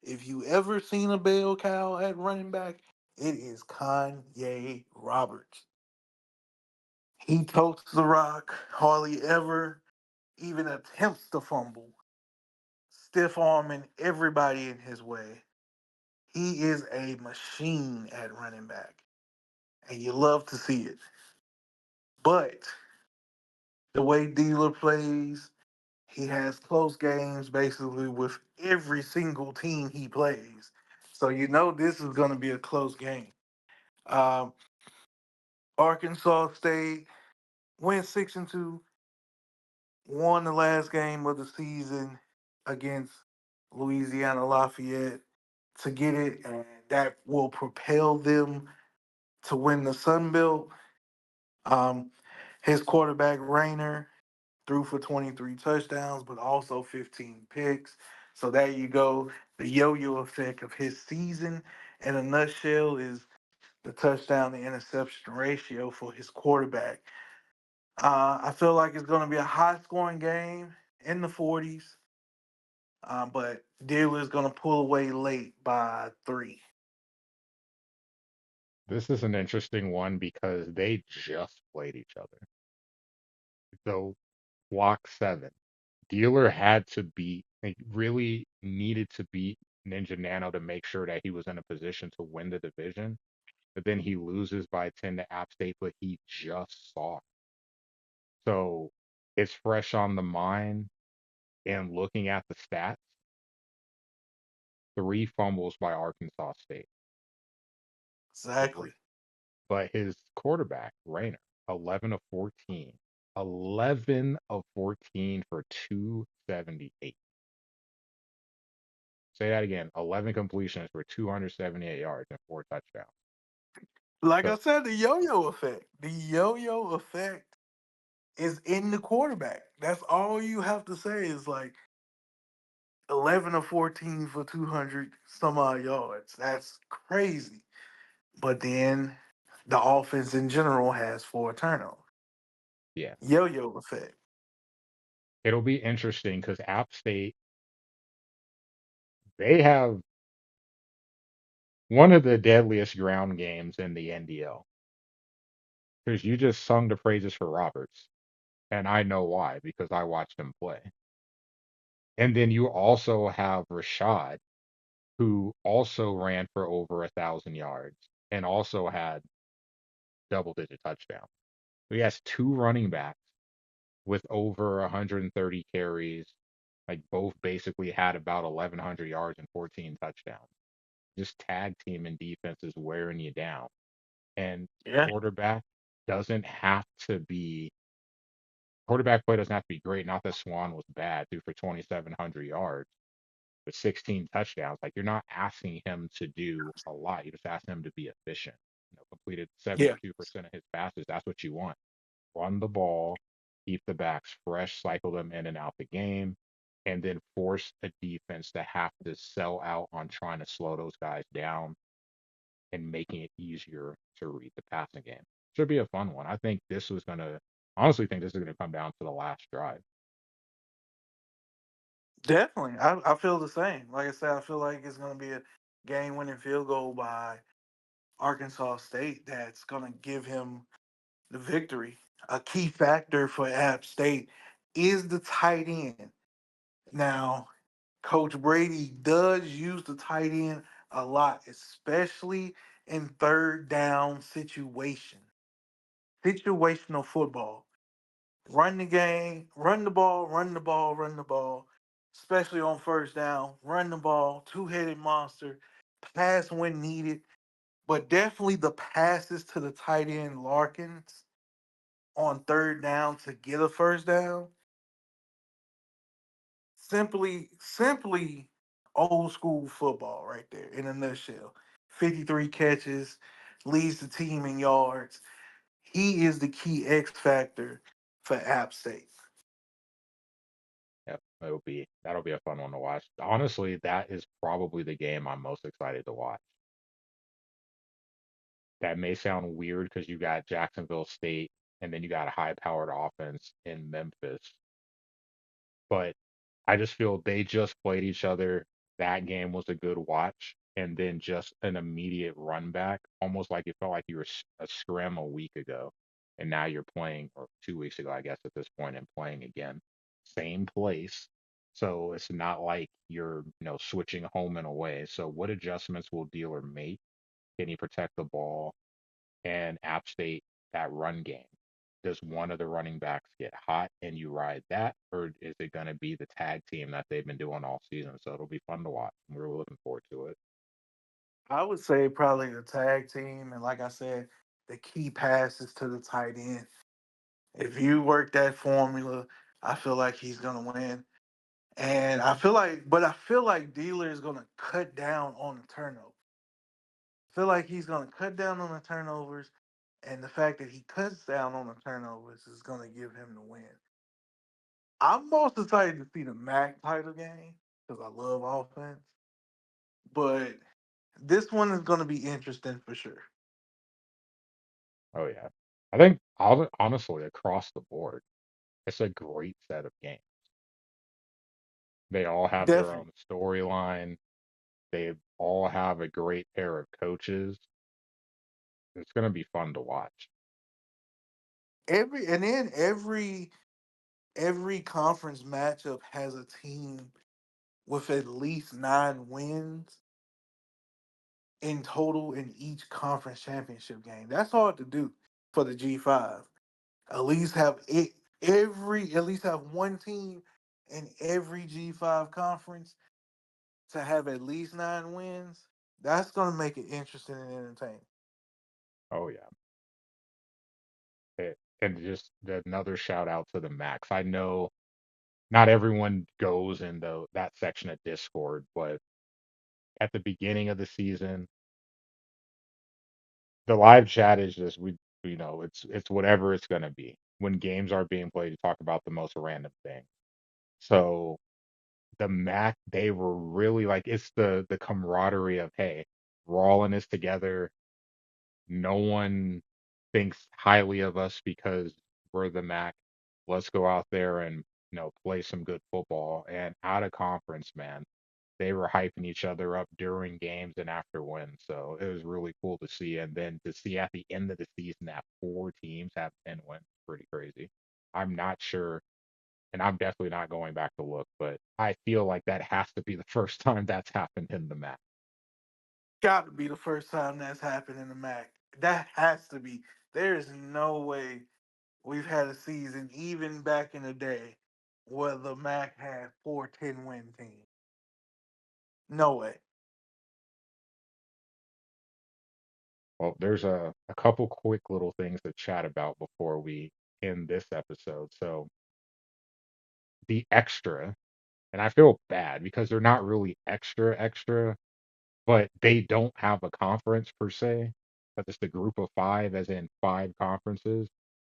If you ever seen a bell cow at running back, it is Kanye Roberts. He totes the rock, hardly ever even attempts to fumble, stiff arming everybody in his way. He is a machine at running back, and you love to see it. But the way Dealer plays, he has close games basically with every single team he plays. So you know this is going to be a close game. Um, Arkansas State went 6-2, won the last game of the season against Louisiana Lafayette to get it, and that will propel them to win the Sun Belt. Um, his quarterback Rayner threw for 23 touchdowns, but also 15 picks. So there you go. The yo-yo effect of his season, in a nutshell, is the touchdown to interception ratio for his quarterback. I feel like it's going to be a high-scoring game in the 40s, but Dealer's going to pull away late by 3. this is an interesting one because they just played each other. So block seven. Dealer had to beat, like, really needed to beat Ninja Nano to make sure that he was in a position to win the division. But then he loses by 10 to App State, but he just saw it. So it's fresh on the mind. And looking at the stats, three fumbles by Arkansas State. Exactly. But his quarterback, Rayner, 11 of 14. 11 of 14 for 278. Say that again. 11 completions for 278 yards and four touchdowns. Like I So, said, the yo-yo effect. The yo-yo effect is in the quarterback. That's all you have to say is like 11 or 14 for 200 some odd yards. That's crazy. But then the offense in general has 4 turnovers. yeah, Yo-yo effect. it'll be interesting because App State, they have one of the deadliest ground games in the NDL. Because you just sung the praises for Roberts. And I know why, because I watched him play. And then you also have Rashad, who also ran for over 1,000 yards and also had double-digit touchdowns. He has two running backs with over 130 carries, like both basically had about 1,100 yards and 14 touchdowns. Just tag team and defense is wearing you down. And Yeah. quarterback doesn't have to be quarterback play doesn't have to be great. Not that Swan was bad, threw for 2,700 yards with 16 touchdowns. Like, you're not asking him to do a lot. You just ask him to be efficient. Completed Yeah. 72% of his passes. That's what you want. Run the ball, keep the backs fresh, cycle them in and out the game, and then force a defense to have to sell out on trying to slow those guys down and making it easier to read the passing game. Should be a fun one. I think this was gonna honestly think this is gonna come down to the last drive. Definitely. I feel the same. Like I said, I feel like it's going to be a game winning field goal by Arkansas State that's going to give him the victory. A key factor for App State is the tight end. Now, Coach Brady does use the tight end a lot, especially in third down situational football. Run the game, run the ball, run the ball, run the ball, especially on first down. Run the ball, two-headed monster, pass when needed, but definitely the passes to the tight end Larkins on third down to get a first down. Simply old school football right there in a nutshell. 53 catches, leads the team in yards. He is the key X factor for App State. Yep, that'll be a fun one to watch. Honestly, that is probably the game I'm most excited to watch. That may sound weird because you got Jacksonville State and then you got a high-powered offense in Memphis, but I just feel they just played each other. That game was a good watch, and then just an immediate run back, almost like it felt like you were a scrim a week ago, and now you're playing, or 2 weeks ago, I guess, at this point, and playing again, same place. So it's not like you're, switching home and away. So what adjustments will Dealer make? Can he protect the ball? And App State, that run game. Does one of the running backs get hot and you ride that, or is it going to be the tag team that they've been doing all season? So it'll be fun to watch. We're looking forward to it. I would say probably the tag team, and like I said, the key passes to the tight end. If you work that formula, I feel like he's gonna win. And I feel like Dealer is gonna cut down on the turnover. I feel like he's gonna cut down on the turnovers, and the fact that he cuts down on the turnovers is gonna give him the win. I'm most excited to see the MAC title game because I love offense, but this one is gonna be interesting for sure. Oh yeah, I think honestly across the board, it's a great set of games. They all have their Definitely. own storyline. They all have a great pair of coaches. It's going to be fun to watch. Every conference matchup has a team with at least 9 wins in total in each conference championship game. That's hard to do for the G5. At least have it every at least have one team in every G5 conference to have at least 9 wins. That's gonna make it interesting and entertaining. Oh yeah. And just another shout out to the Max. I know not everyone goes in that section of Discord, but at the beginning of the season, the live chat is just it's whatever it's gonna be. When games are being played, to talk about the most random thing. So the Mac, they were really like it's the camaraderie of, hey, we're all in this together. No one thinks highly of us because we're the Mac. Let's go out there and play some good football. And out of conference, man, they were hyping each other up during games and after wins. So it was really cool to see. And then to see at the end of the season that 4 teams have 10 wins, pretty crazy. I'm not sure, and I'm definitely not going back to look, but I feel like that has to be the first time that's happened in the Mac. Got to be the first time that's happened in the MAC. That has to be. There is no way we've had a season, even back in the day, where the MAC had 4 10-win teams. No way. Well, there's a couple quick little things to chat about before we end this episode. So the extra, and I feel bad because they're not really extra, but they don't have a conference per se. But it's the group of five, as in 5 conferences.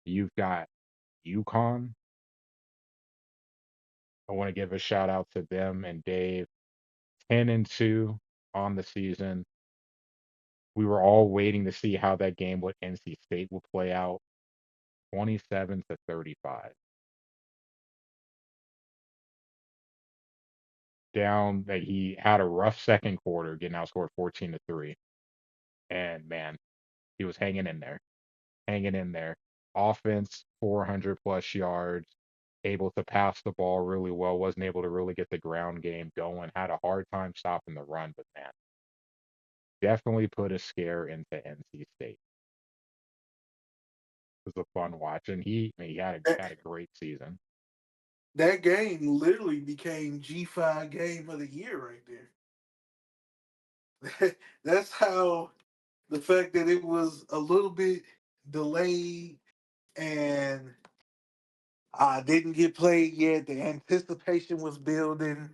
You've got UConn. I want to give a shout out to them and Dave. 10-2 on the season. We were all waiting to see how that game with NC State will play out. 27-35. Down that he had a rough second quarter, getting outscored 14-3. And man, he was hanging in there, hanging in there. Offense, 400 plus yards. able to pass the ball really well, wasn't able to really get the ground game going, had a hard time stopping the run, but man, definitely put a scare into NC State. It was a fun watch, and he That, had a great season. that game literally became G5 game of the year right there. That's how the fact that it was a little bit delayed and didn't get played yet. The anticipation was building,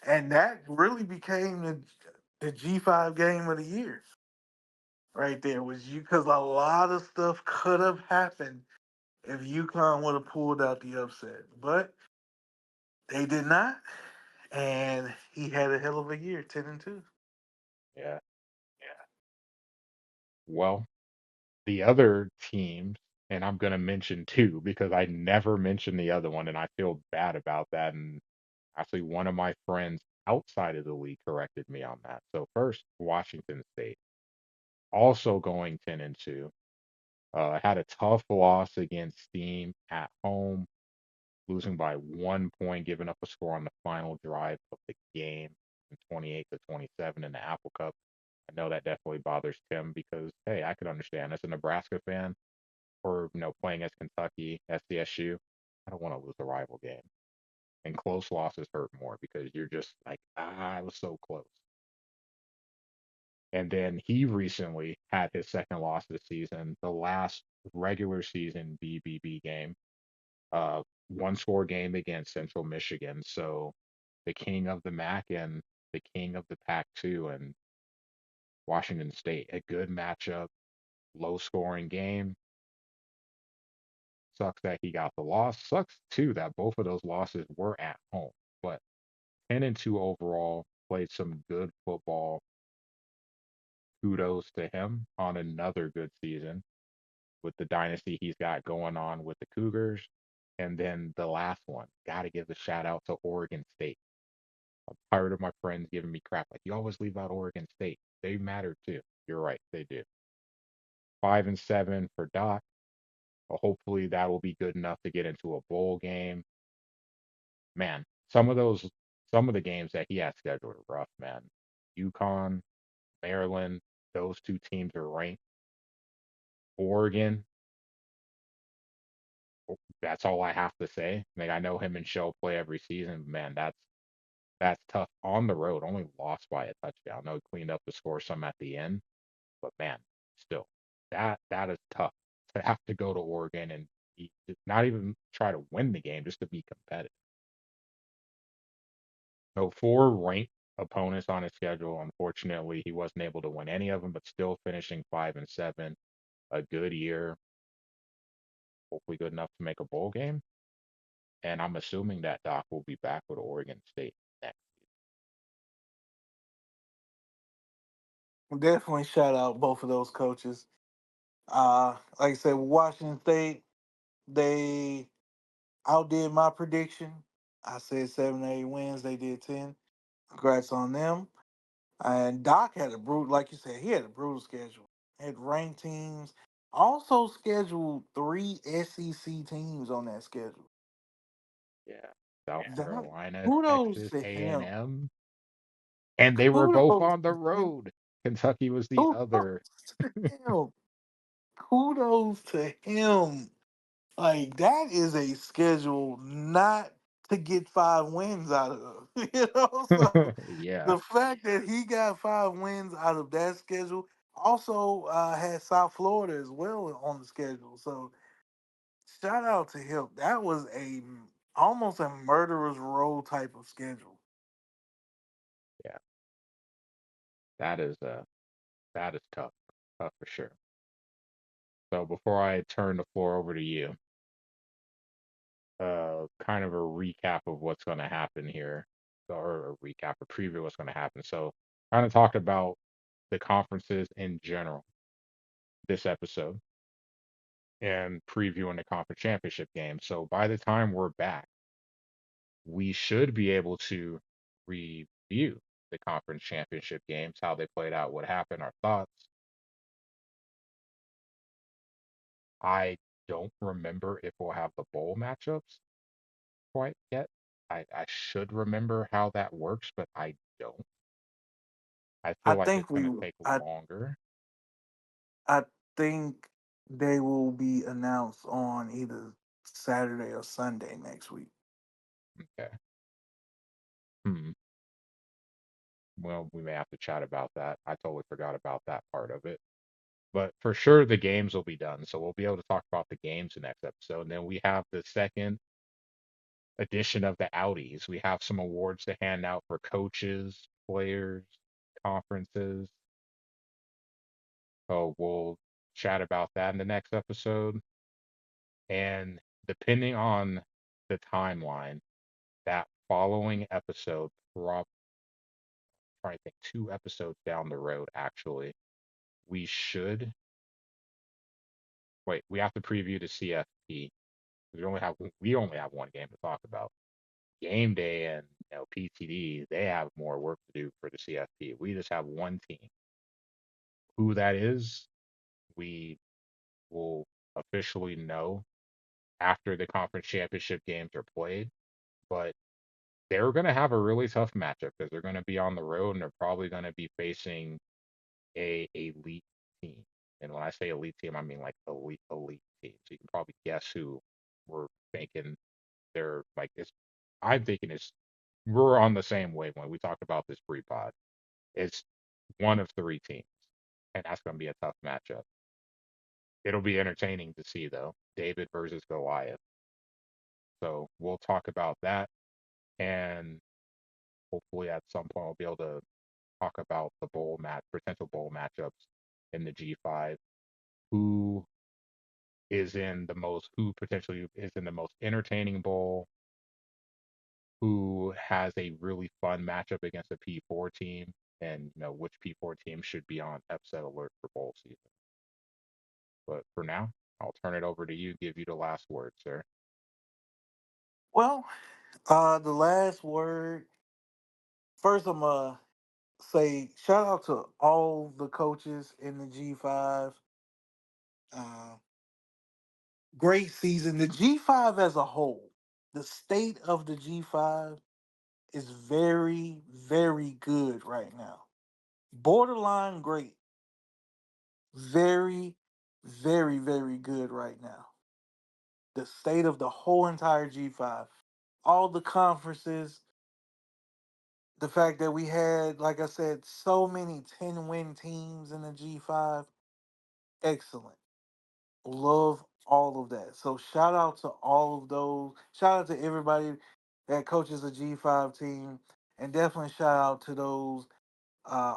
and that really became the G5 game of the year right there. Was you because a lot of stuff could have happened if UConn would have pulled out the upset, but they did not, and he had a hell of a year, 10-2. Yeah. Well, the other teams, and I'm gonna mention two because I never mentioned the other one, and I feel bad about that. And actually, one of my friends outside of the league corrected me on that. So first, Washington State, also going 10-2. Had a tough loss against Steam at home, losing by 1 point, giving up a score on the final drive of the game, 28-27 in the Apple Cup. I know that definitely bothers Tim because, hey, I could understand as a Nebraska fan or playing as Kentucky, SDSU. I don't want to lose a rival game, and close losses hurt more because you're just like, I was so close. And then he recently had his second loss of the season, the last regular season BBB game, one score game against Central Michigan. So the king of the MAC and the king of the Pac 2 and Washington State, a good matchup, low scoring game. Sucks that he got the loss. Sucks too that both of those losses were at home. But 10-2 overall, played some good football. Kudos to him on another good season with the dynasty he's got going on with the Cougars. And then the last one, got to give a shout out to Oregon State. I'm tired of my friends giving me crap. Like, you always leave out Oregon State. They matter too. You're right, they do. 5-7 for Doc. Hopefully that will be good enough to get into a bowl game. Man, some of the games that he has scheduled are rough, man. UConn, Maryland, those two teams are ranked. Oregon, that's all I have to say. Like, I know him and Show play every season. Man, that's tough on the road. Only lost by a touchdown. No, cleaned up the score some at the end, but man, still, that is tough to have to go to Oregon and not even try to win the game, just to be competitive. So four ranked opponents on his schedule. Unfortunately, he wasn't able to win any of them, but still finishing 5-7. A good year, hopefully good enough to make a bowl game. And I'm assuming that Doc will be back with Oregon State next. Definitely shout out both of those coaches. Like I said, Washington State, they outdid my prediction. I said 7 to 8 wins. They did 10. Congrats on them. And Doc had a brutal, like you said, he had a brutal schedule. Had ranked teams. Also scheduled three SEC teams on that schedule. Yeah, South Doc, Carolina, kudos Texas to him. A&M, and they were both Kudos on the to him. road. Kentucky was the Kudos other. to him. Kudos to him. Like that is a schedule not to get 5 wins out of. So Yeah, the fact that he got 5 wins out of that schedule also had South Florida as well on the schedule. So shout out to him. That was almost a murderer's row type of schedule. yeah, that is that is tough, tough for sure. So before I turn the floor over to you, kind of a recap of what's going to happen here, or a recap, a preview of what's going to happen. So, kind of talked about the conferences in general this episode and previewing the conference championship game. So, by the time we're back, we should be able to review the conference championship games, how they played out, what happened, our thoughts. I don't remember if we'll have the bowl matchups. quite yet. I should remember how that works, but I don't. I I feel like think it's we gonna take I longer. I think they will be announced on either Saturday or Sunday next week. Okay. Hmm. Well, we may have to chat about that. I totally forgot about that part of it. But for sure, the games will be done. So we'll be able to talk about the games the next episode. And then we have the second edition of the Outies. We have some awards to hand out for coaches, players, conferences. So we'll chat about that in the next episode. And depending on the timeline, that following episode, trying to think 2 episodes down the road, actually, we should wait. We have to preview the CFP. We only have one game to talk about. Game day and PTD, they have more work to do for the CFP. We just have one team. Who that is, we will officially know after the conference championship games are played. But they're going to have a really tough matchup because they're going to be on the road and they're probably going to be facing a elite team. And when I say elite team, I mean like elite team. So you can probably guess who we're thinking they're like. It's I'm thinking it's we're on the same wavelength. We talked about this pre-pod. It's one of 3 teams, and that's going to be a tough matchup. It'll be entertaining to see though. David versus Goliath. So we'll talk about that, and hopefully at some point we'll be able to talk about the potential bowl matchups in the G5. Who who potentially is in the most entertaining bowl, who has a really fun matchup against a P4 team, and which P4 team should be on upset alert for bowl season. But for now, I'll turn it over to you, give you the last word, sir. Well, the last word. First, I'm gonna say shout out to all the coaches in the G5. Uh, Great season. The G5 as a whole, the state of the G5 is very, very good right now. Borderline great. Very, very, very good right now. The state of the whole entire G5. All the conferences, the fact that we had, like I said, so many 10-win teams in the G5, excellent. Love all of that. So shout out to all of those. Shout out to everybody that coaches a G5 team. And definitely shout out to those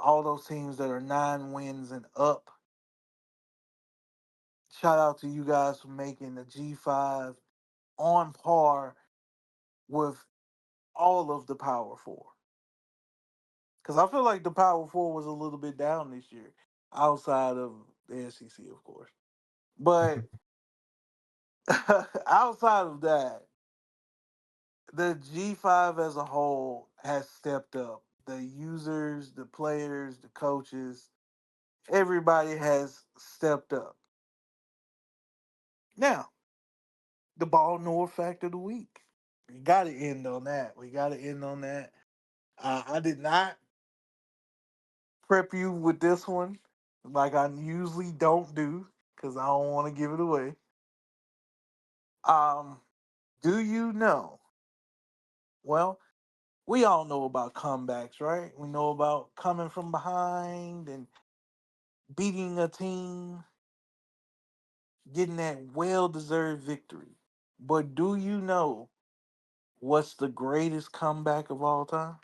all those teams that are 9 wins and up. Shout out to you guys for making the G5 on par with all of the Power Four. Because I feel like the Power Four was a little bit down this year, outside of the SEC, of course. But outside of that, the G5 as a whole has stepped up. The users, the players, the coaches, everybody has stepped up. Now, the ball north fact of the week. We got to end on that. We got to end on that. I did not prep you with this one like I usually don't do because I don't want to give it away. Um, do you know? Well, we all know about comebacks, right? We know about coming from behind and beating a team, getting that well deserved victory. But do you know what's the greatest comeback of all time?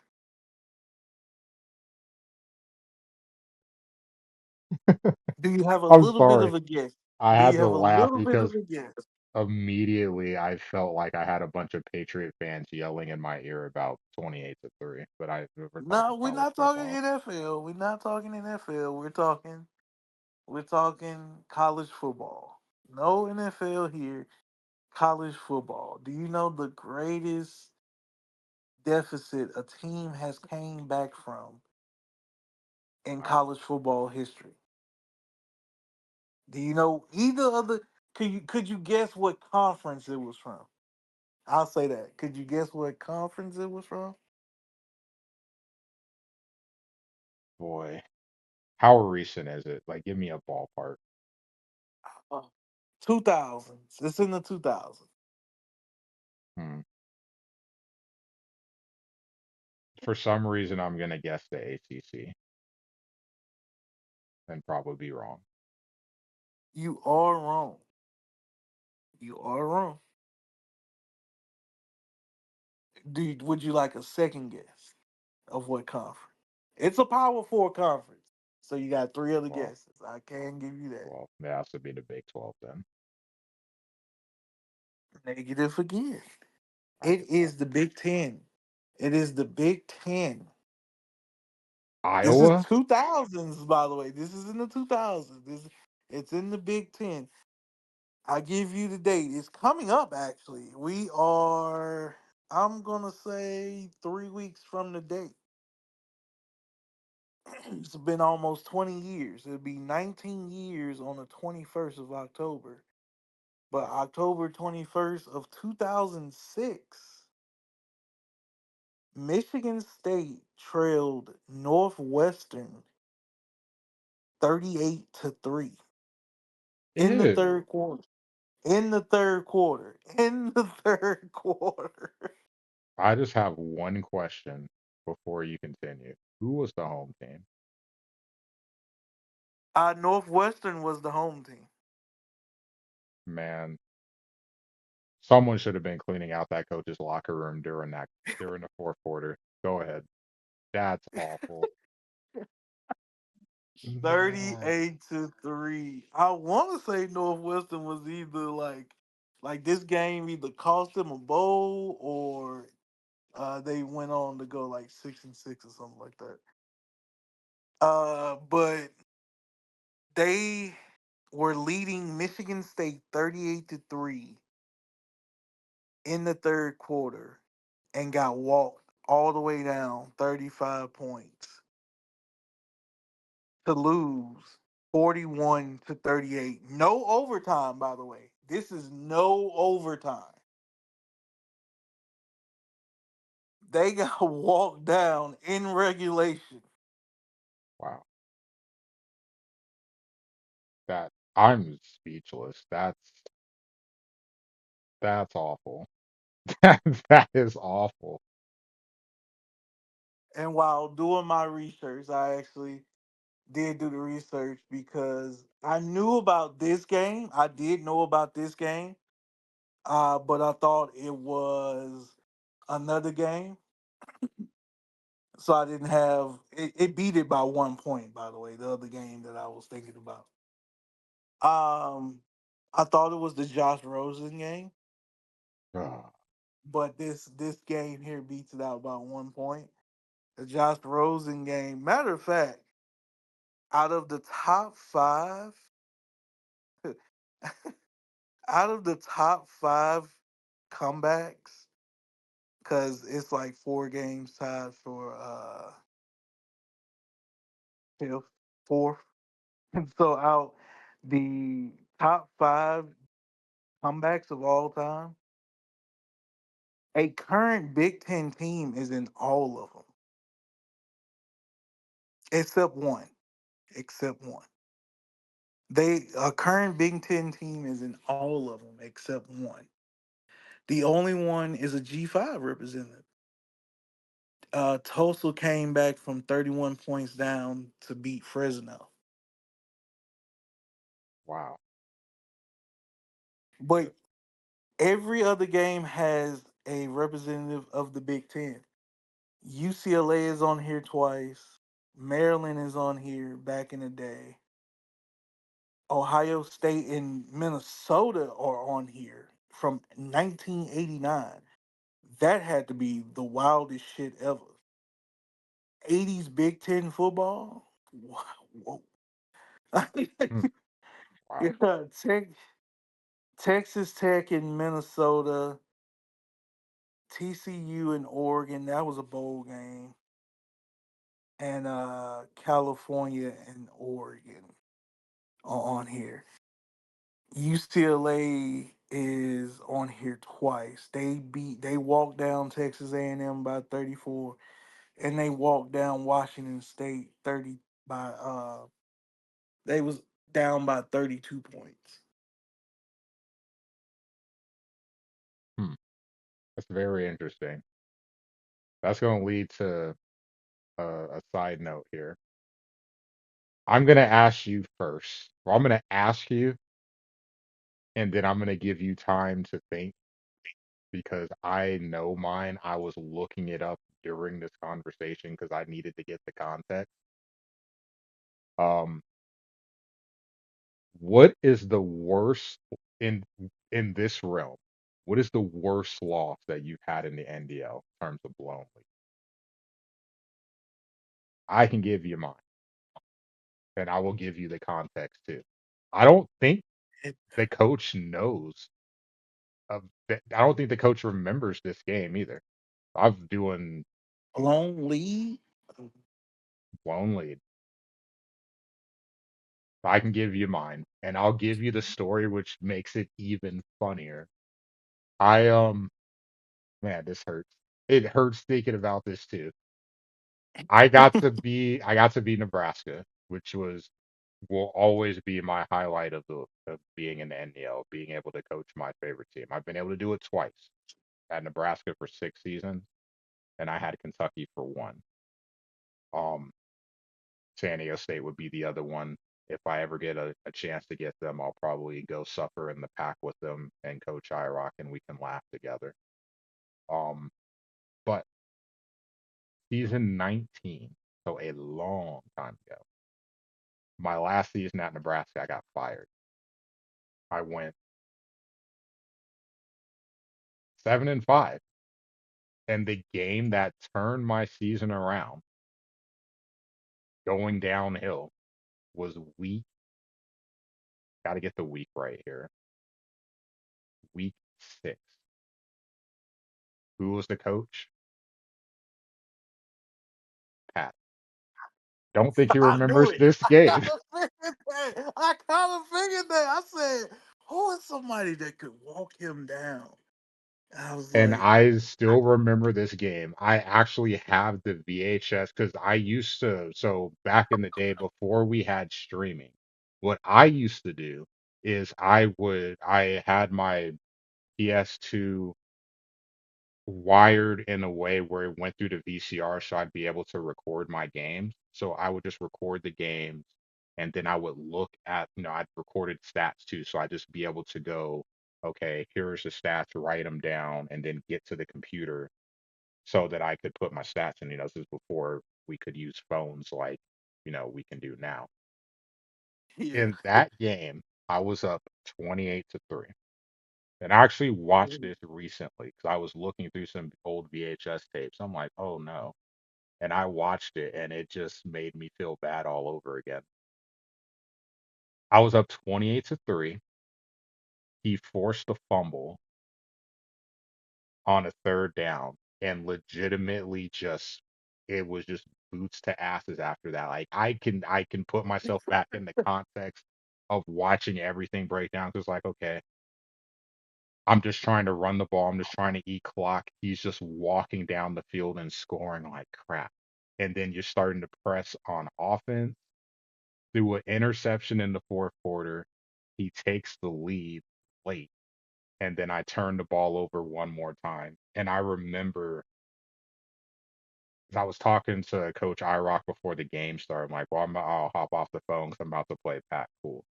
Do you have a I'm little bit sorry. of a guess? I Do had you to have a laugh little bit of because a guess? immediately I felt like I had a bunch of Patriot fans yelling in my ear about 28-3. But we're No, talking we're college not talking football. NFL. We're not talking NFL. We're talking college football. No NFL here. College football. Do you know the greatest deficit a team has came back from in Wow. college football history? Do you know either of the? Could you guess what conference it was from? I'll say that. Could you guess what conference it was from? Boy, how recent is it? Like, give me a ballpark. Uh, 2000s. It's in the 2000s. Hmm. For some reason, I'm gonna guess the ACC and probably be wrong. You are wrong. You are wrong. Would you like a second guess of what conference? It's a Power Four conference, so you got three other Well, guesses. I can give you that. well, it has to be the Big 12 then. Negative again. I It give up. is the Big Ten. It is the Big Ten. This is Iowa? 2000s, by the way. This is in the 2000s. It's in the Big Ten. I give you the date. It's coming up. Actually, we are. I'm gonna say 3 weeks from the date. It's been almost 20 years. It'll be 19 years on the 21st of October. But October 21st of 2006, Michigan State trailed Northwestern 38 to 3 in the Ew. third quarter. In the third quarter. In the third quarter. I just have one question before you continue. Who was the home team? Northwestern was the home team. Man, someone should have been cleaning out that coach's locker room during the fourth quarter. Go ahead. That's awful. That 38 to 3. I want to say Northwestern was either like this game either cost them a bowl or they went on to go like 6-6 or something like that. But they were leading Michigan State 38 to 3 in the third quarter and got walked all the way down 35 points to lose 41 to 38. No overtime, by the way. This is no overtime. They got walked down in regulation. wow. That I'm speechless. That's awful. That is awful. And while doing my research, I actually did do the research because I knew about this game. I did know about this game, but I thought it was another game. So I didn't have it, it beat it by 1 point, by the way, the other game that I was thinking about. I thought it was the Josh Rosen game, Ugh. but this game here beats it out by 1 point. The Josh Rosen game. Matter of fact, out of the top five, out of the top five comebacks, because it's like 4 games tied for fifth, fourth. And so out the top five comebacks of all time, a current Big Ten team is in all of them, except one. Except one. They a current Big Ten team is in all of them except one. The only one is a G5 representative. Tulsa came back from 31 points down to beat Fresno. Wow. But every other game has a representative of the Big Ten. UCLA is on here twice. Maryland is on here back in the day. Ohio State and Minnesota are on here from 1989. That had to be the wildest shit ever. 80s Big Ten football? Wow. Whoa. Hmm. Wow. Yeah, Texas Tech in Minnesota, TCU in Oregon. That was a bowl game. And California and Oregon are on here. UCLA. is on here twice. They walked down Texas A&M by 34, and they walked down Washington State 30 by they was down by 32 points. Hmm. That's very interesting. That's going to lead to a side note here. I'm going to ask you first. Well, I'm going to ask you, and then I'm going to give you time to think because I know mine. I was looking it up during this conversation because I needed to get the context. Um, what is the worst in in this realm? What is the worst loss that you've had in the NDL in terms of blown lead? I can give you mine, and I will give you the context too. I don't think It, the coach knows I don't think the coach remembers this game either. I'm doing blown lead. blown lead. I can give you mine, and I'll give you the story, which makes it even funnier. I man, this hurts. It hurts thinking about this too. I got to be Nebraska, which was will always be my highlight of being in the NDL, being able to coach my favorite team. I've been able to do it twice. At Nebraska for 6 seasons, and I had Kentucky for one. Um, San Diego State would be the other one. If I ever get a chance to get them, I'll probably go suffer in the pack with them and Coach Irock, and we can laugh together. Um, but season 19, so a long time ago, my last season at Nebraska, I got fired. I went 7-5, and the game that turned my season around, going downhill, was week. Got to get the week right here. Week 6. Who was the coach? Pat. Don't think he I knew remembers it. this I game. kind of figured that. I kind of figured that. I said, "Who is somebody that could walk him down?" I was And like, I still remember this game. I actually have the VHS because I used to, so back in the day before we had streaming, what I used to do is I had my PS2 wired in a way where it went through the VCR so I'd be able to record my games. So I would just record the games and then I would look at, I'd recorded stats too. So I'd just be able to go, okay, here's the stats, write them down, and then get to the computer so that I could put my stats in. This is before we could use phones like, we can do now. "Yeah." In that game, I was up 28-3. And I actually watched this recently because I was looking through some old VHS tapes. I'm like, oh no. And I watched it and it just made me feel bad all over again. I was up 28-3. He forced a fumble on a third down and legitimately just it was just boots to asses after that. Like I can put myself back in the context of watching everything break down because like, okay, I'm just trying to run the ball. I'm just trying to eat clock. He's just walking down the field and scoring like crap. And then you're starting to press on offense through an interception in the fourth quarter. He takes the lead late. And then I turn the ball over one more time. And I remember I was talking to Coach Irock before the game started. I'm like, well, I'll hop off the phone because I'm about to play Pat Cool.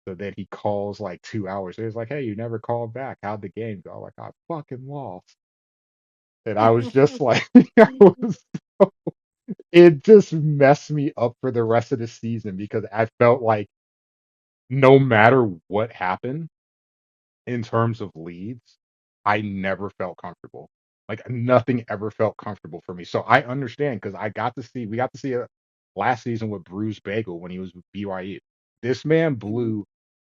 So then he calls like 2 hours. He's like, hey, you never called back. How'd the game go? I'm like, I fucking lost. And I was just like, I was, it just messed me up for the rest of the season because I felt like no matter what happened in terms of leads, I never felt comfortable. Like nothing ever felt comfortable for me. So I understand because we got to see it last season with Bruce Bagel when he was with BYU. This man blew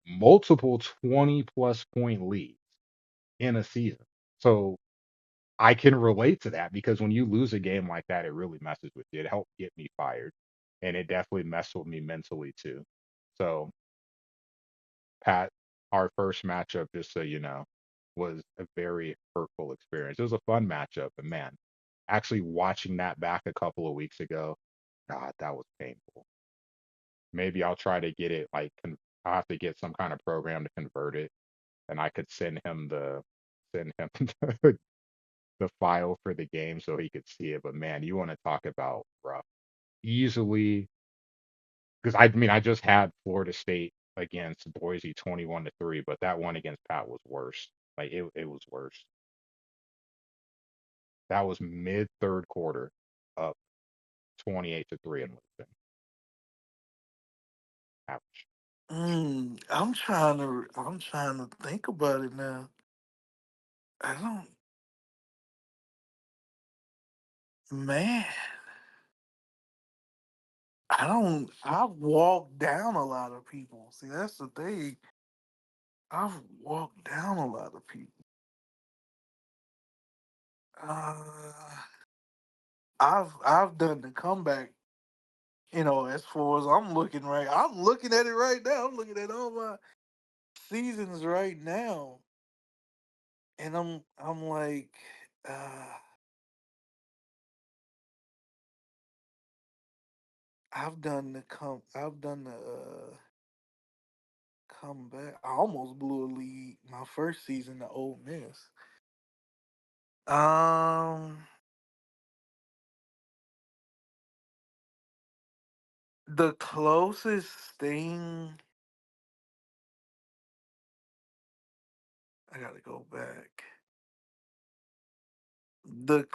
multiple 20 plus point leads in a season. So I can relate to that because when you lose a game like that, it really messes with you. It helped get me fired, and it definitely messed with me mentally too. So, Pat, our first matchup, just so you know. was a very hurtful experience. It was a fun matchup, but man, actually watching that back a couple of weeks ago, God, that was painful. Maybe I'll try to get it like I'll have to get some kind of program to convert it, and I could send him the file for the game so he could see it. But man, you want to talk about rough. Easily, because I mean I just had Florida State against Boise 21-3, but that one against Pat was worse. Like it was worse. That was mid third quarter, up 28-3 and losing. Ouch. I'm trying to think about it now. I don't, man. I've walked down a lot of people. See, that's the thing. I've walked down a lot of people. Uh, I've done the comeback. As far as I'm looking at it right now. I'm looking at all my seasons right now, and I'm like, uh, I've done the comeback. I almost blew a lead my first season to Ole Miss. Um, the closest thing I gotta go back. The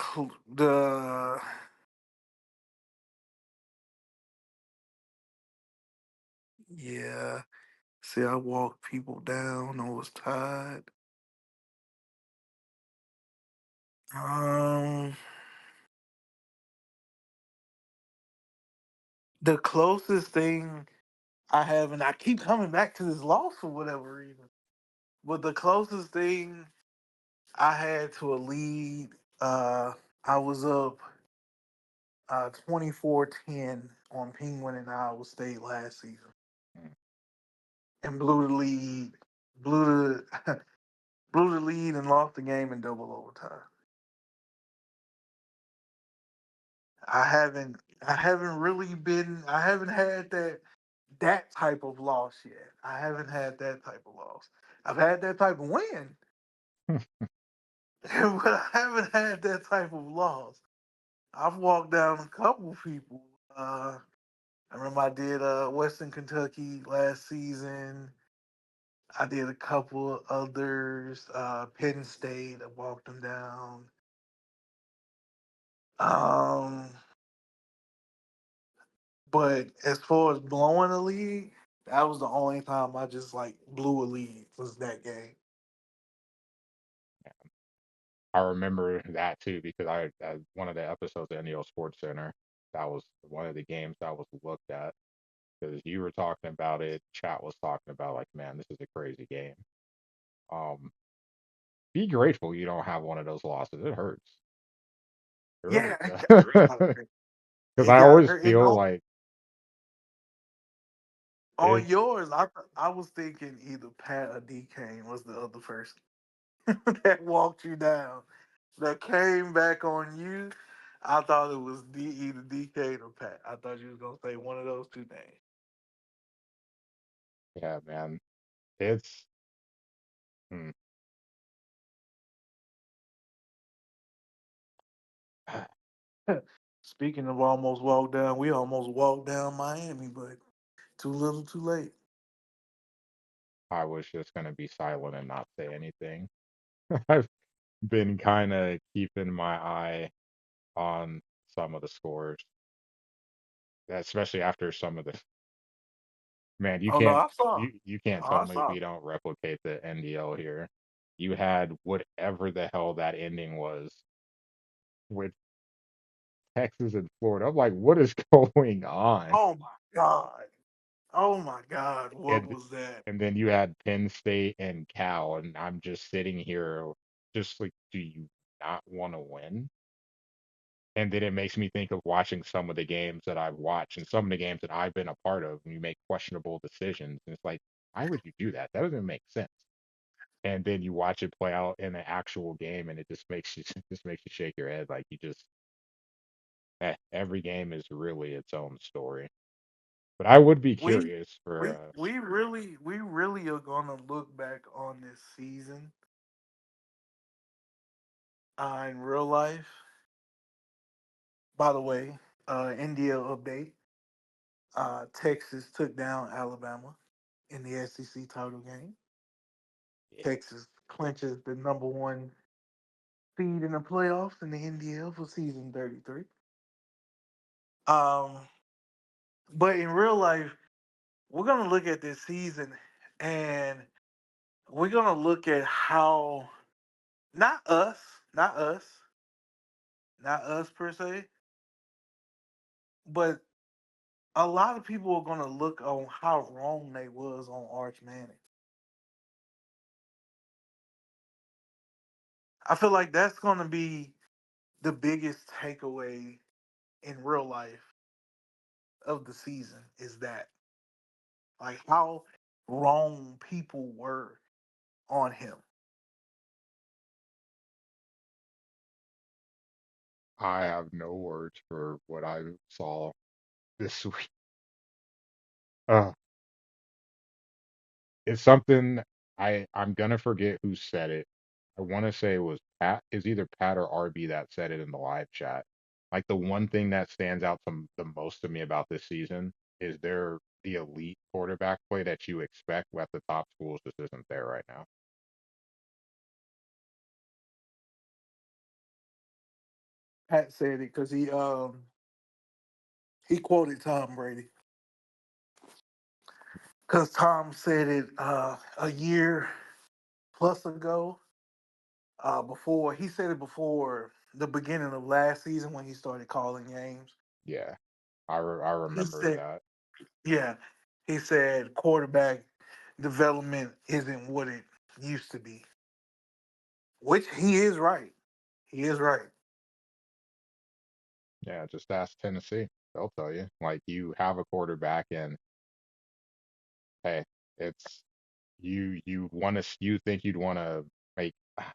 yeah. See, I walked people down. I was tired. Um, the closest thing I have, and I keep coming back to this loss for whatever reason. But the closest thing I had to a lead, uh, I was up 24-10 on Penguin and Iowa State last season, Mm. and blew the lead, blew the blew the lead, and lost the game in double overtime. I haven't had that type of loss yet. I haven't had that type of loss. I've had that type of win, but I haven't had that type of loss. I've walked down a couple people. I remember I did Western Kentucky last season. I did a couple others. Penn State, I walked them down. Um, but as far as blowing a lead, that was the only time I just like blew a lead was that game. I remember that too because one of the episodes of NDL Sports Center, that was one of the games that was looked at because you were talking about it, chat was talking about like, man, this is a crazy game. Um, be grateful you don't have one of those losses. It hurts. It really Yeah, it does. gotta hurt. Because It I gotta always hurt. And feel like on it's yours, I was thinking either Pat or D Kane was the other person that walked you down, that came back on you. I thought it was either DK or Pat. I thought you was gonna say one of those two yeah, man. It's hmm. names. Speaking of almost walked down, we almost walked down Miami, but too little, too late. I was just gonna be silent and not say anything. I've been kind of keeping my eye on some of the scores, especially after some of the man. Oh no, I saw. You can't Oh, tell I me saw. we don't replicate the NDL here. You had whatever the hell that ending was with Texas and Florida. I'm like, what is going on? Oh my god. Oh my god. What And was that? and then you had Penn State and Cal, and I'm just sitting here, just like, do you not want to win? And then it makes me think of watching some of the games that I've watched and some of the games that I've been a part of, and you make questionable decisions. And it's like, why would you do that? That doesn't make sense. and then you watch it play out in an actual game, and it just makes you just makes you shake your head. Like you just every game is really its own story. But I would be We curious for we really are gonna look back on this season in real life. By the way, NDL update: Texas took down Alabama in the SEC title game. yeah. Texas clinches the number one seed in the playoffs in the NDL for season 33. Um, but in real life, we're gonna look at this season and we're gonna look at how not us, not us, not us per se, but a lot of people are gonna look on how wrong they was on Arch Manning. I feel like that's gonna be the biggest takeaway in real life of the season is that like how wrong people were on him. I have no words for what I saw this week. Uh, it's something I'm gonna forget who said it. I want to say it was Pat. Is either Pat or RB that said it in the live chat. Like the one thing that stands out the most to me about this season is the elite quarterback play that you expect at the top schools just isn't there right now. Pat said it because he quoted Tom Brady because Tom said it a year plus ago. Before he said it before the beginning of last season when he started calling games. Yeah, I He remember said, that. "Yeah," he said, "quarterback development isn't what it used to be," which he is right. He is right. Yeah, just ask Tennessee. They'll tell you. Like you have a quarterback and hey, it's you want to you think you'd want to make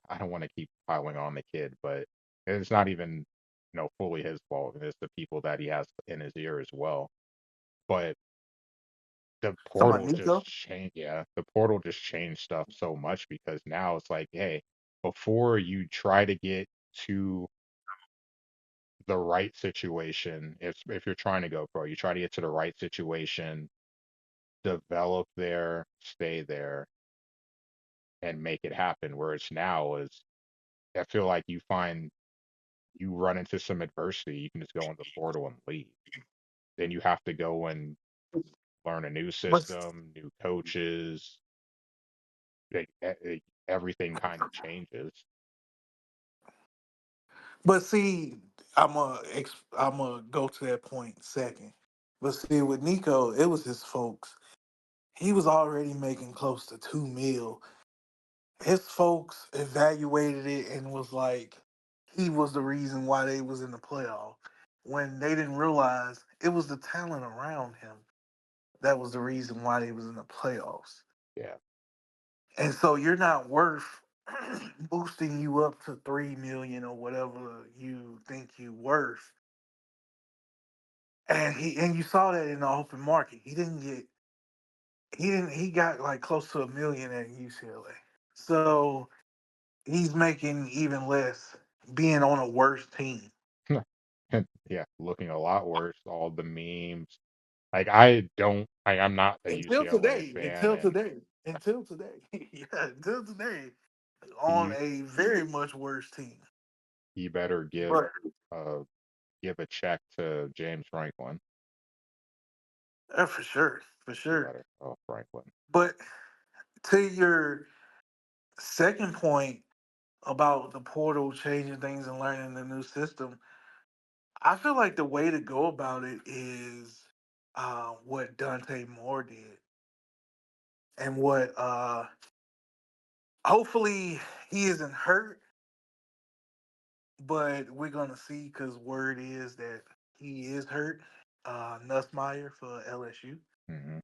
I don't want to keep piling on the kid, but it's not even fully his fault. It's the people that he has in his ear as well. But the Talking about portal just Nico. changed. Yeah, the portal just changed stuff so much because now it's like, hey, before you try to get to the right situation, if you're trying to go pro, you try to get to the right situation, develop there, stay there, and make it happen. Whereas now is I feel like you run into some adversity, you can just go in the portal and leave. Then you have to go and learn a new But system, new coaches. Everything kind of changes. see, I'm gonna go to that point second. But see, with Nico, it was his folks. He was already making close to 2 mil. His folks evaluated it and was like, he was the reason why they was in the playoff. When they didn't realize it was the talent around him that was the reason why they was in the playoffs. Yeah, And so you're not worth boosting you up to 3 million or whatever you think you worth. And you saw that in the open market. He got like close to 1 million at UCLA. So he's making even less being on a worse team. and yeah, looking a lot worse. All the memes. Like I'm not a Until UCLA today. fan, Until and today. Until today. Yeah, until today. On he a very much worse team. he better But uh give a check to James Franklin. for sure. For He sure. better. Oh, Franklin. But to your second point about the portal changing things and learning the new system, I feel like the way to go about it is what Dante Moore did, and what hopefully he isn't hurt, but we're gonna see because word is that he is hurt. Nussmeyer for LSU. Hmm.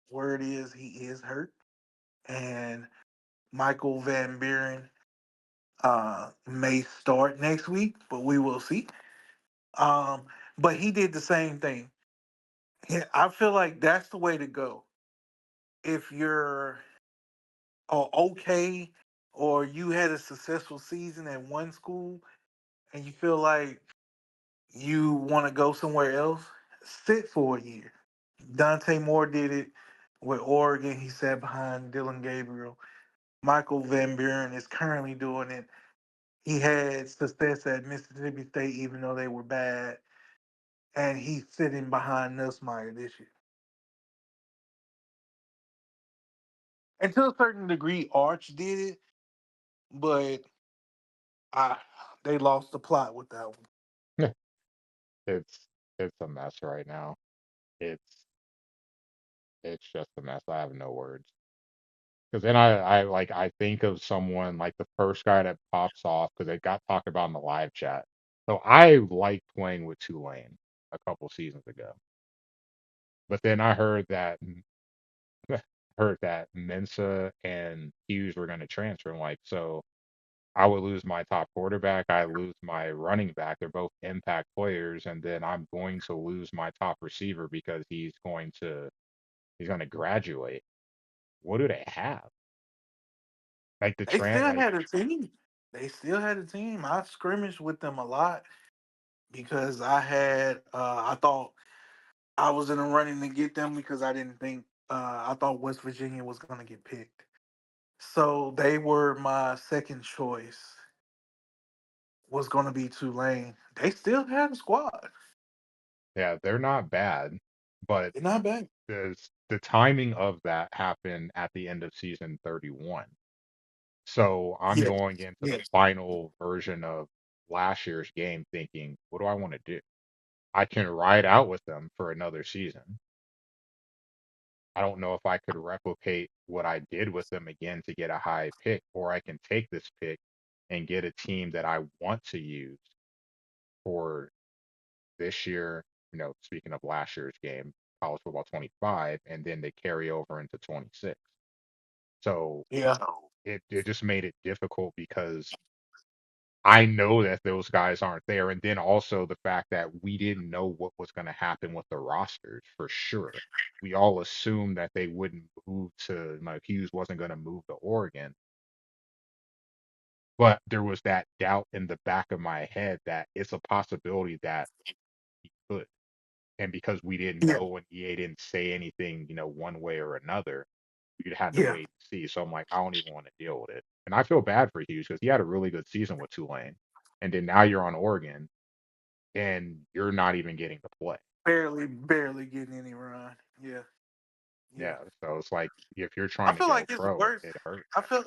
Word is he is hurt, and Michael Van Buren may start next week, but we will see. Um, but he did the same thing. I feel like that's the way to go. If you're okay or you had a successful season at one school and you feel like you want to go somewhere else, sit for a year. Dante Moore did it with Oregon. He sat behind Dylan Gabriel. Michael Van Buren is currently doing it. He had success at Mississippi State, even though they were bad, and he's sitting behind Nussmeier this year. And to a certain degree, Arch did it, but I they lost the plot with that one. it's it's a mess right now. It's it's just a mess. I have no words. Because then I think of someone like the first guy that pops off because it got talked about in the live chat. So I liked playing with Tulane a couple seasons ago, but then I heard that Mensa and Hughes were going to transfer. I'm like, so I would lose my top quarterback, I lose my running back. They're both impact players, and then I'm going to lose my top receiver because he's going to graduate. What do they have? Like the They trend, still like had a team. I scrimmaged with them a lot because I thought I was in the running to get them because I didn't think I thought West Virginia was gonna get picked. So they were my second choice was gonna be Tulane. They still had a squad. yeah, they're not bad, but They're not bad. the timing of that happened at the end of season 31. So I'm Yeah. going into the Yeah. final version of last year's game thinking, what do I want to do? I can ride out with them for another season. I don't know if I could replicate what I did with them again to get a high pick, or I can take this pick and get a team that I want to use for this year. Speaking of last year's game, college football 25, and then they carry over into 26. So Yeah. it just made it difficult because I know that those guys aren't there. And then also the fact that we didn't know what was going to happen with the rosters for sure. We all assumed that they wouldn't move to, like, Hughes wasn't going to move to Oregon. But there was that doubt in the back of my head that it's a possibility that he could. And because we didn't Yeah. know and EA didn't say anything, one way or another, you'd have to Yeah. wait and see. So I'm like, I don't even want to deal with it. And I feel bad for Hughes because he had a really good season with Tulane. And then now you're on Oregon and you're not even getting to play. Barely getting any run. Yeah. Yeah. Yeah. So it's like if you're I trying to feel go like it's pro, worse. it hurts. I feel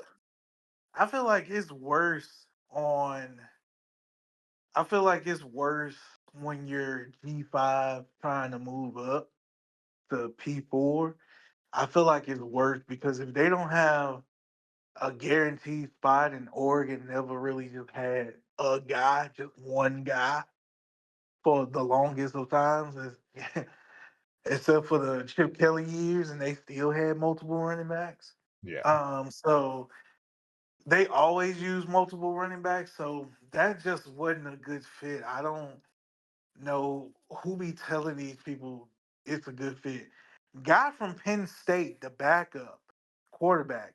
I feel like it's worse on I feel like it's worse when you're G5 trying to move up to P4. I feel like it's worse because if they don't have a guaranteed spot and Oregon never really just had a guy, just one guy for the longest of times, except for the Chip Kelly years, and they still had multiple running backs. Yeah. So they always use multiple running backs, so that just wasn't a good fit. I don't know who be telling these people it's a good fit. Guy from Penn State, the backup quarterback,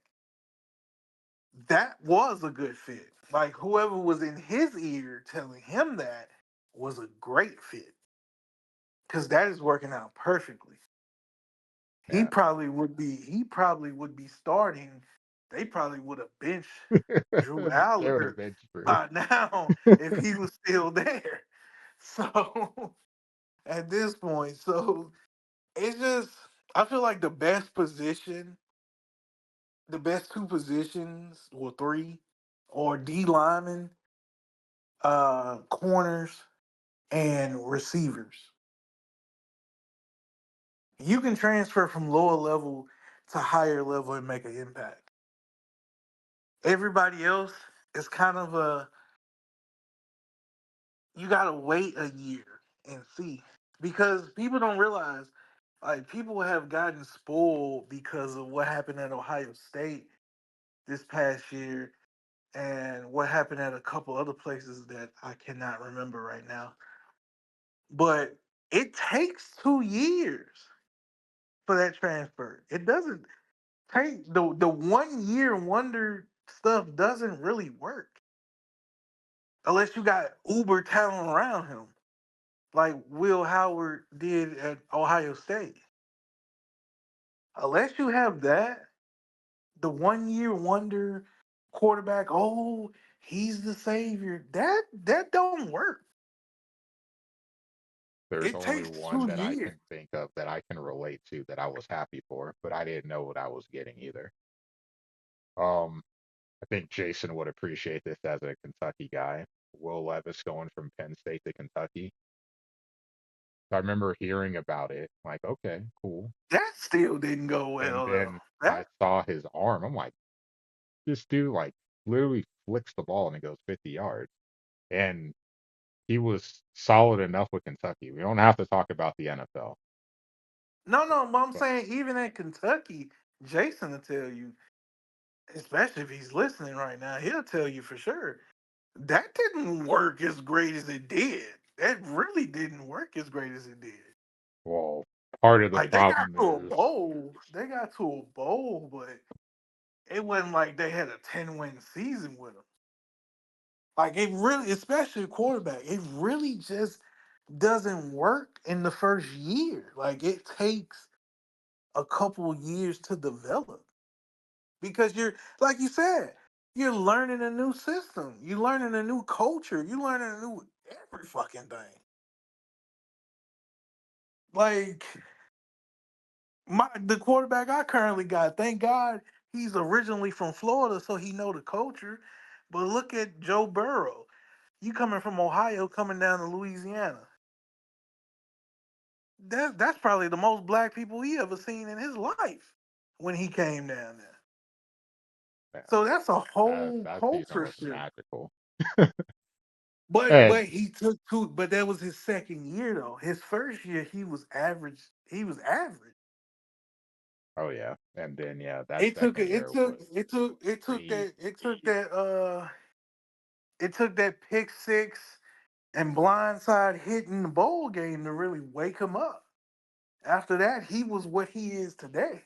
that was a good fit. Like whoever was in his ear telling him that was a great fit because that is working out perfectly. Yeah. He probably would be starting. They probably would have benched Drew They would have Aller been screwed. by now if he was still there. So at this point, so it's just I feel like the best two positions or three, or D linemen, corners, and receivers. You can transfer from lower level to higher level and make an impact. Everybody else is kind of a you gotta wait a year and see because people don't realize like people have gotten spoiled because of what happened at Ohio State. this past year and what happened at a couple other places that I cannot remember right now. But it takes 2 years for that transfer. It doesn't take the 1 year wonder stuff doesn't really work unless you got uber talent around him, like Will Howard did at Ohio State. Unless you have that, the 1 year wonder quarterback, oh, he's the savior. That don't work. There's It only takes one two that I years. can think of that I can relate to that I was happy for, but I didn't know what I was getting either. Um, I think Jason would appreciate this as a Kentucky guy. Will Levis going from Penn State to Kentucky. I remember hearing about it, like, okay, cool. That still didn't go And well though. then I That saw his arm. I'm like, this dude like literally flicks the ball and it goes 50 yards. And he was solid enough with Kentucky. We don't have to talk about the NFL. no, but I'm But saying even in Kentucky, Jason will tell you, especially if he's listening right now, he'll tell you for sure that didn't work as great as it did. That really didn't work as great as it did. well, part of the Like they got problem to a is, bowl, they got to a bowl, but it wasn't like they had a 10-win season with them. Like it really, especially a quarterback, it really just doesn't work in the first year. Like it takes a couple years to develop because you're like you said, you're learning a new system, you're learning a new culture, you're learning a new every fucking thing. Like the quarterback I currently got, thank God he's originally from Florida, so he know the culture. But look at Joe Burrow. You coming from Ohio, coming down to Louisiana. That's probably the most black people he ever seen in his life when he came down there. man, So that's a that whole that season culture was shift. magical. But And he took two. But that was his second year though. His first year he was average. He was average. oh yeah, and then yeah, that It took second it year took was it took it took crazy. that it took that pick six and blindside hit in the bowl game to really wake him up. After that, he was what he is today.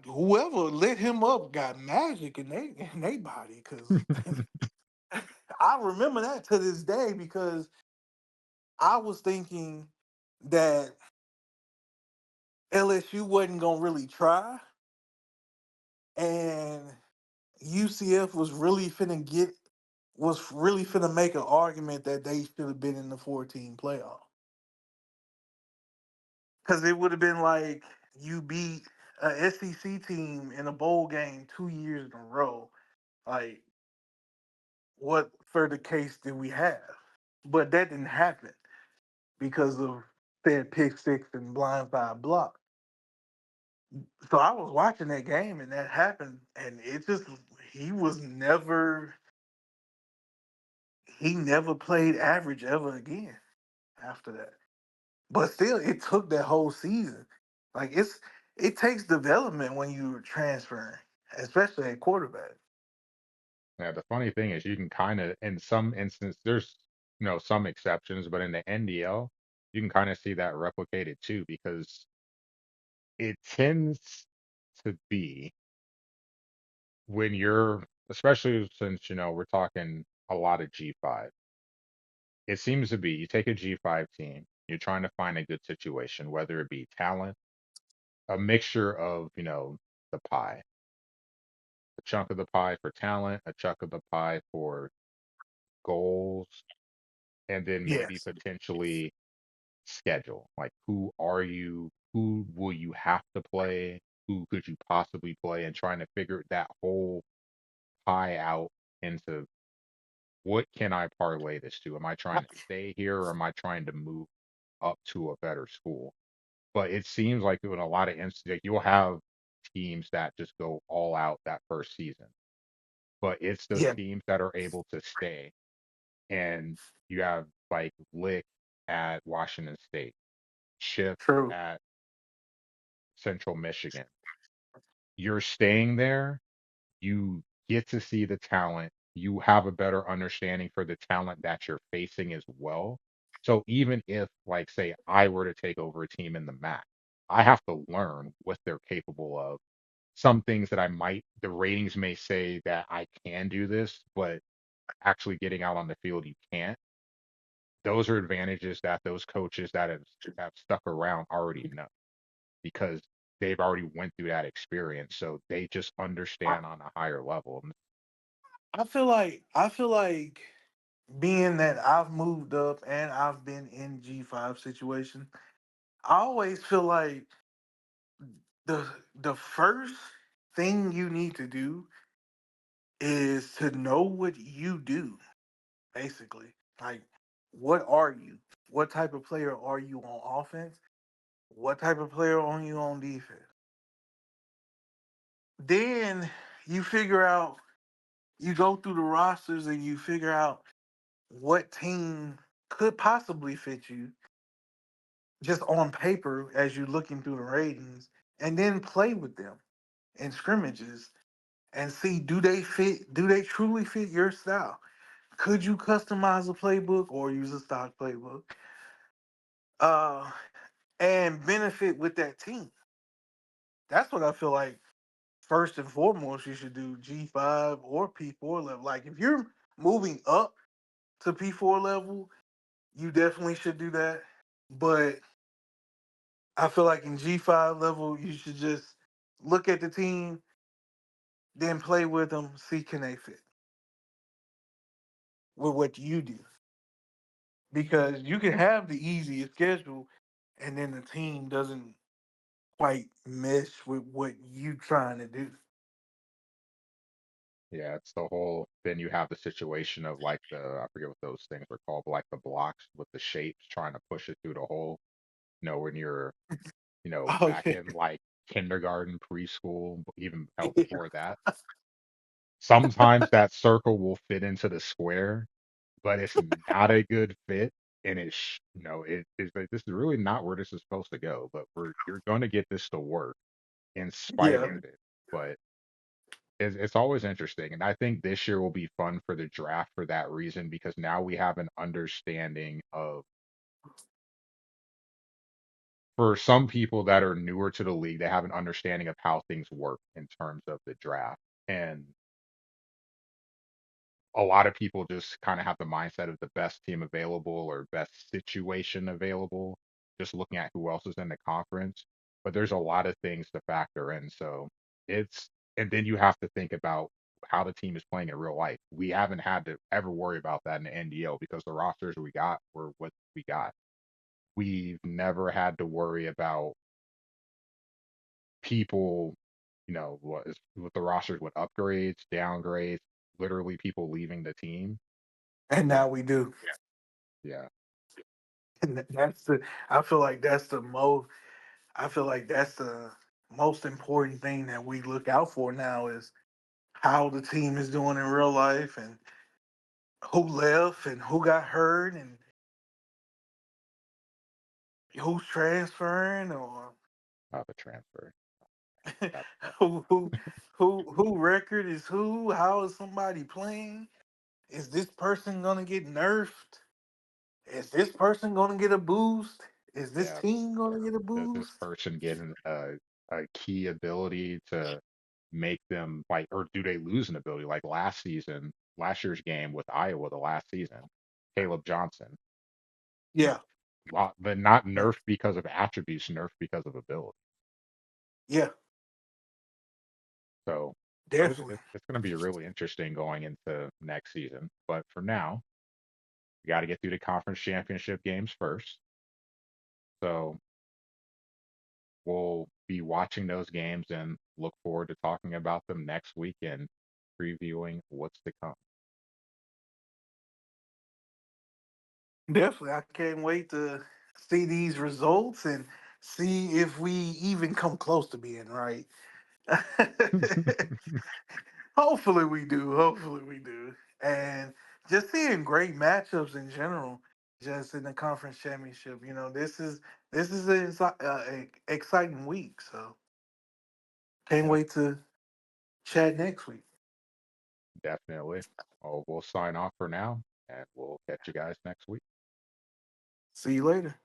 Whoever lit him up got magic in they body because I remember that to this day because I was thinking that LSU wasn't gonna really try and UCF was really finna make an argument that they should have been in the 14 playoff. Because it would have been like you beat a SEC team in a bowl game 2 years in a row. Like, what further case did we have? But that didn't happen because of said pick six and blindside block. So I was watching that game and that happened, and it just he was never he never played average ever again after that. But still, it took that whole season. Like it takes development when you're transferring, especially at quarterback. Yeah, the funny thing is you can kind of, in some instance, there's some exceptions, but in the NDL, you can kind of see that replicated too, because it tends to be when you're, especially since we're talking a lot of G5. It seems to be you take a G5 team, you're trying to find a good situation, whether it be talent, a mixture of the pie, a chunk of the pie for talent, a chunk of the pie for goals, and then maybe Yes, potentially schedule. Like, who are you? Who will you have to play? Who could you possibly play? And trying to figure that whole pie out into what can I parlay this to? Am I trying to stay here or am I trying to move up to a better school? But it seems like in a lot of instances, like, you'll have teams that just go all out that first season, but it's those yeah, teams that are able to stay. And you have like Lick at Washington State, Schiff true. at Central Michigan. You're staying there, You get to see the talent. You have a better understanding for the talent that you're facing as well. So even if, like, say, I were to take over a team in the MAC, I have to learn what they're capable of. Some things that the ratings may say that I can do this, but actually getting out on the field, you can't. Those are advantages that those coaches that have stuck around already know because they've already went through that experience. So they just I, understand on a higher level. I feel like being that I've moved up and I've been in G5 situation, I always feel like the the first thing you need to do is to know what you do, basically. Like, what are you? What type of player are you on offense? What type of player are you on defense? Then you figure out, you go through the rosters and you figure out what team could possibly fit you just on paper as you're looking through the ratings, and then play with them in scrimmages and see, do they truly fit your style? Could you customize a playbook or use a stock playbook uh and benefit with that team? That's what I feel like first and foremost you should do, G5 or P4 level. Like, if you're moving up to P4 level, you definitely should do that. But I feel like in G5 level, you should just look at the team, then play with them, see can they fit with what you do. Because you can have the easiest schedule, and then the team doesn't quite mesh with what you trying to do. Yeah, it's the whole then you have the situation of like I forget what those things are called, but like the blocks with the shapes trying to push it through the hole. When you're, Oh back yeah, in like kindergarten, preschool, even hell before that. Sometimes that circle will fit into the square, but it's not a good fit. And it is like, this is really not where this is supposed to go, but you're going to get this to work in spite yeah. of it. But it's always interesting. And I think this year will be fun for the draft for that reason, because now we have an understanding of, for some people that are newer to the league, they have an understanding of how things work in terms of the draft. And a lot of people just kind of have the mindset of the best team available or best situation available, just looking at who else is in the conference. But there's a lot of things to factor in. So and then you have to think about how the team is playing in real life. We haven't had to ever worry about that in the NDL because the rosters we got were what we got. We've never had to worry about people, with the rosters with upgrades, downgrades, literally people leaving the team. And Yeah, now we do. yeah. And that's the. I feel like that's the most. I feel like that's the most important thing that we look out for now is how the team is doing in real life, and who left and who got hurt and who's transferring, or Of a transfer. That part. who who who record is who. How is somebody playing? Is this person gonna get nerfed? Is this person gonna get a boost? Is this Yeah. team gonna get a Does this boost? person get a key ability to make them like, or do they lose an ability like last year's game with Iowa, the last season, Caleb Johnson, Yeah, but not yeah, nerfed because of attributes, nerfed because of ability. yeah, So definitely. it's going to be really interesting going into next season. But for now, we got to get through the conference championship games first. So we'll be watching those games and look forward to talking about them next week and previewing what's to come. Definitely. I can't wait to see these results and see if we even come close to being right. Hopefully we do. Hopefully we do. And just seeing great matchups in general, just in the conference championship. This is an exciting week. So can't Yeah, wait to chat next week. Definitely. Well, we'll sign off for now, and we'll catch you guys next week. See you later.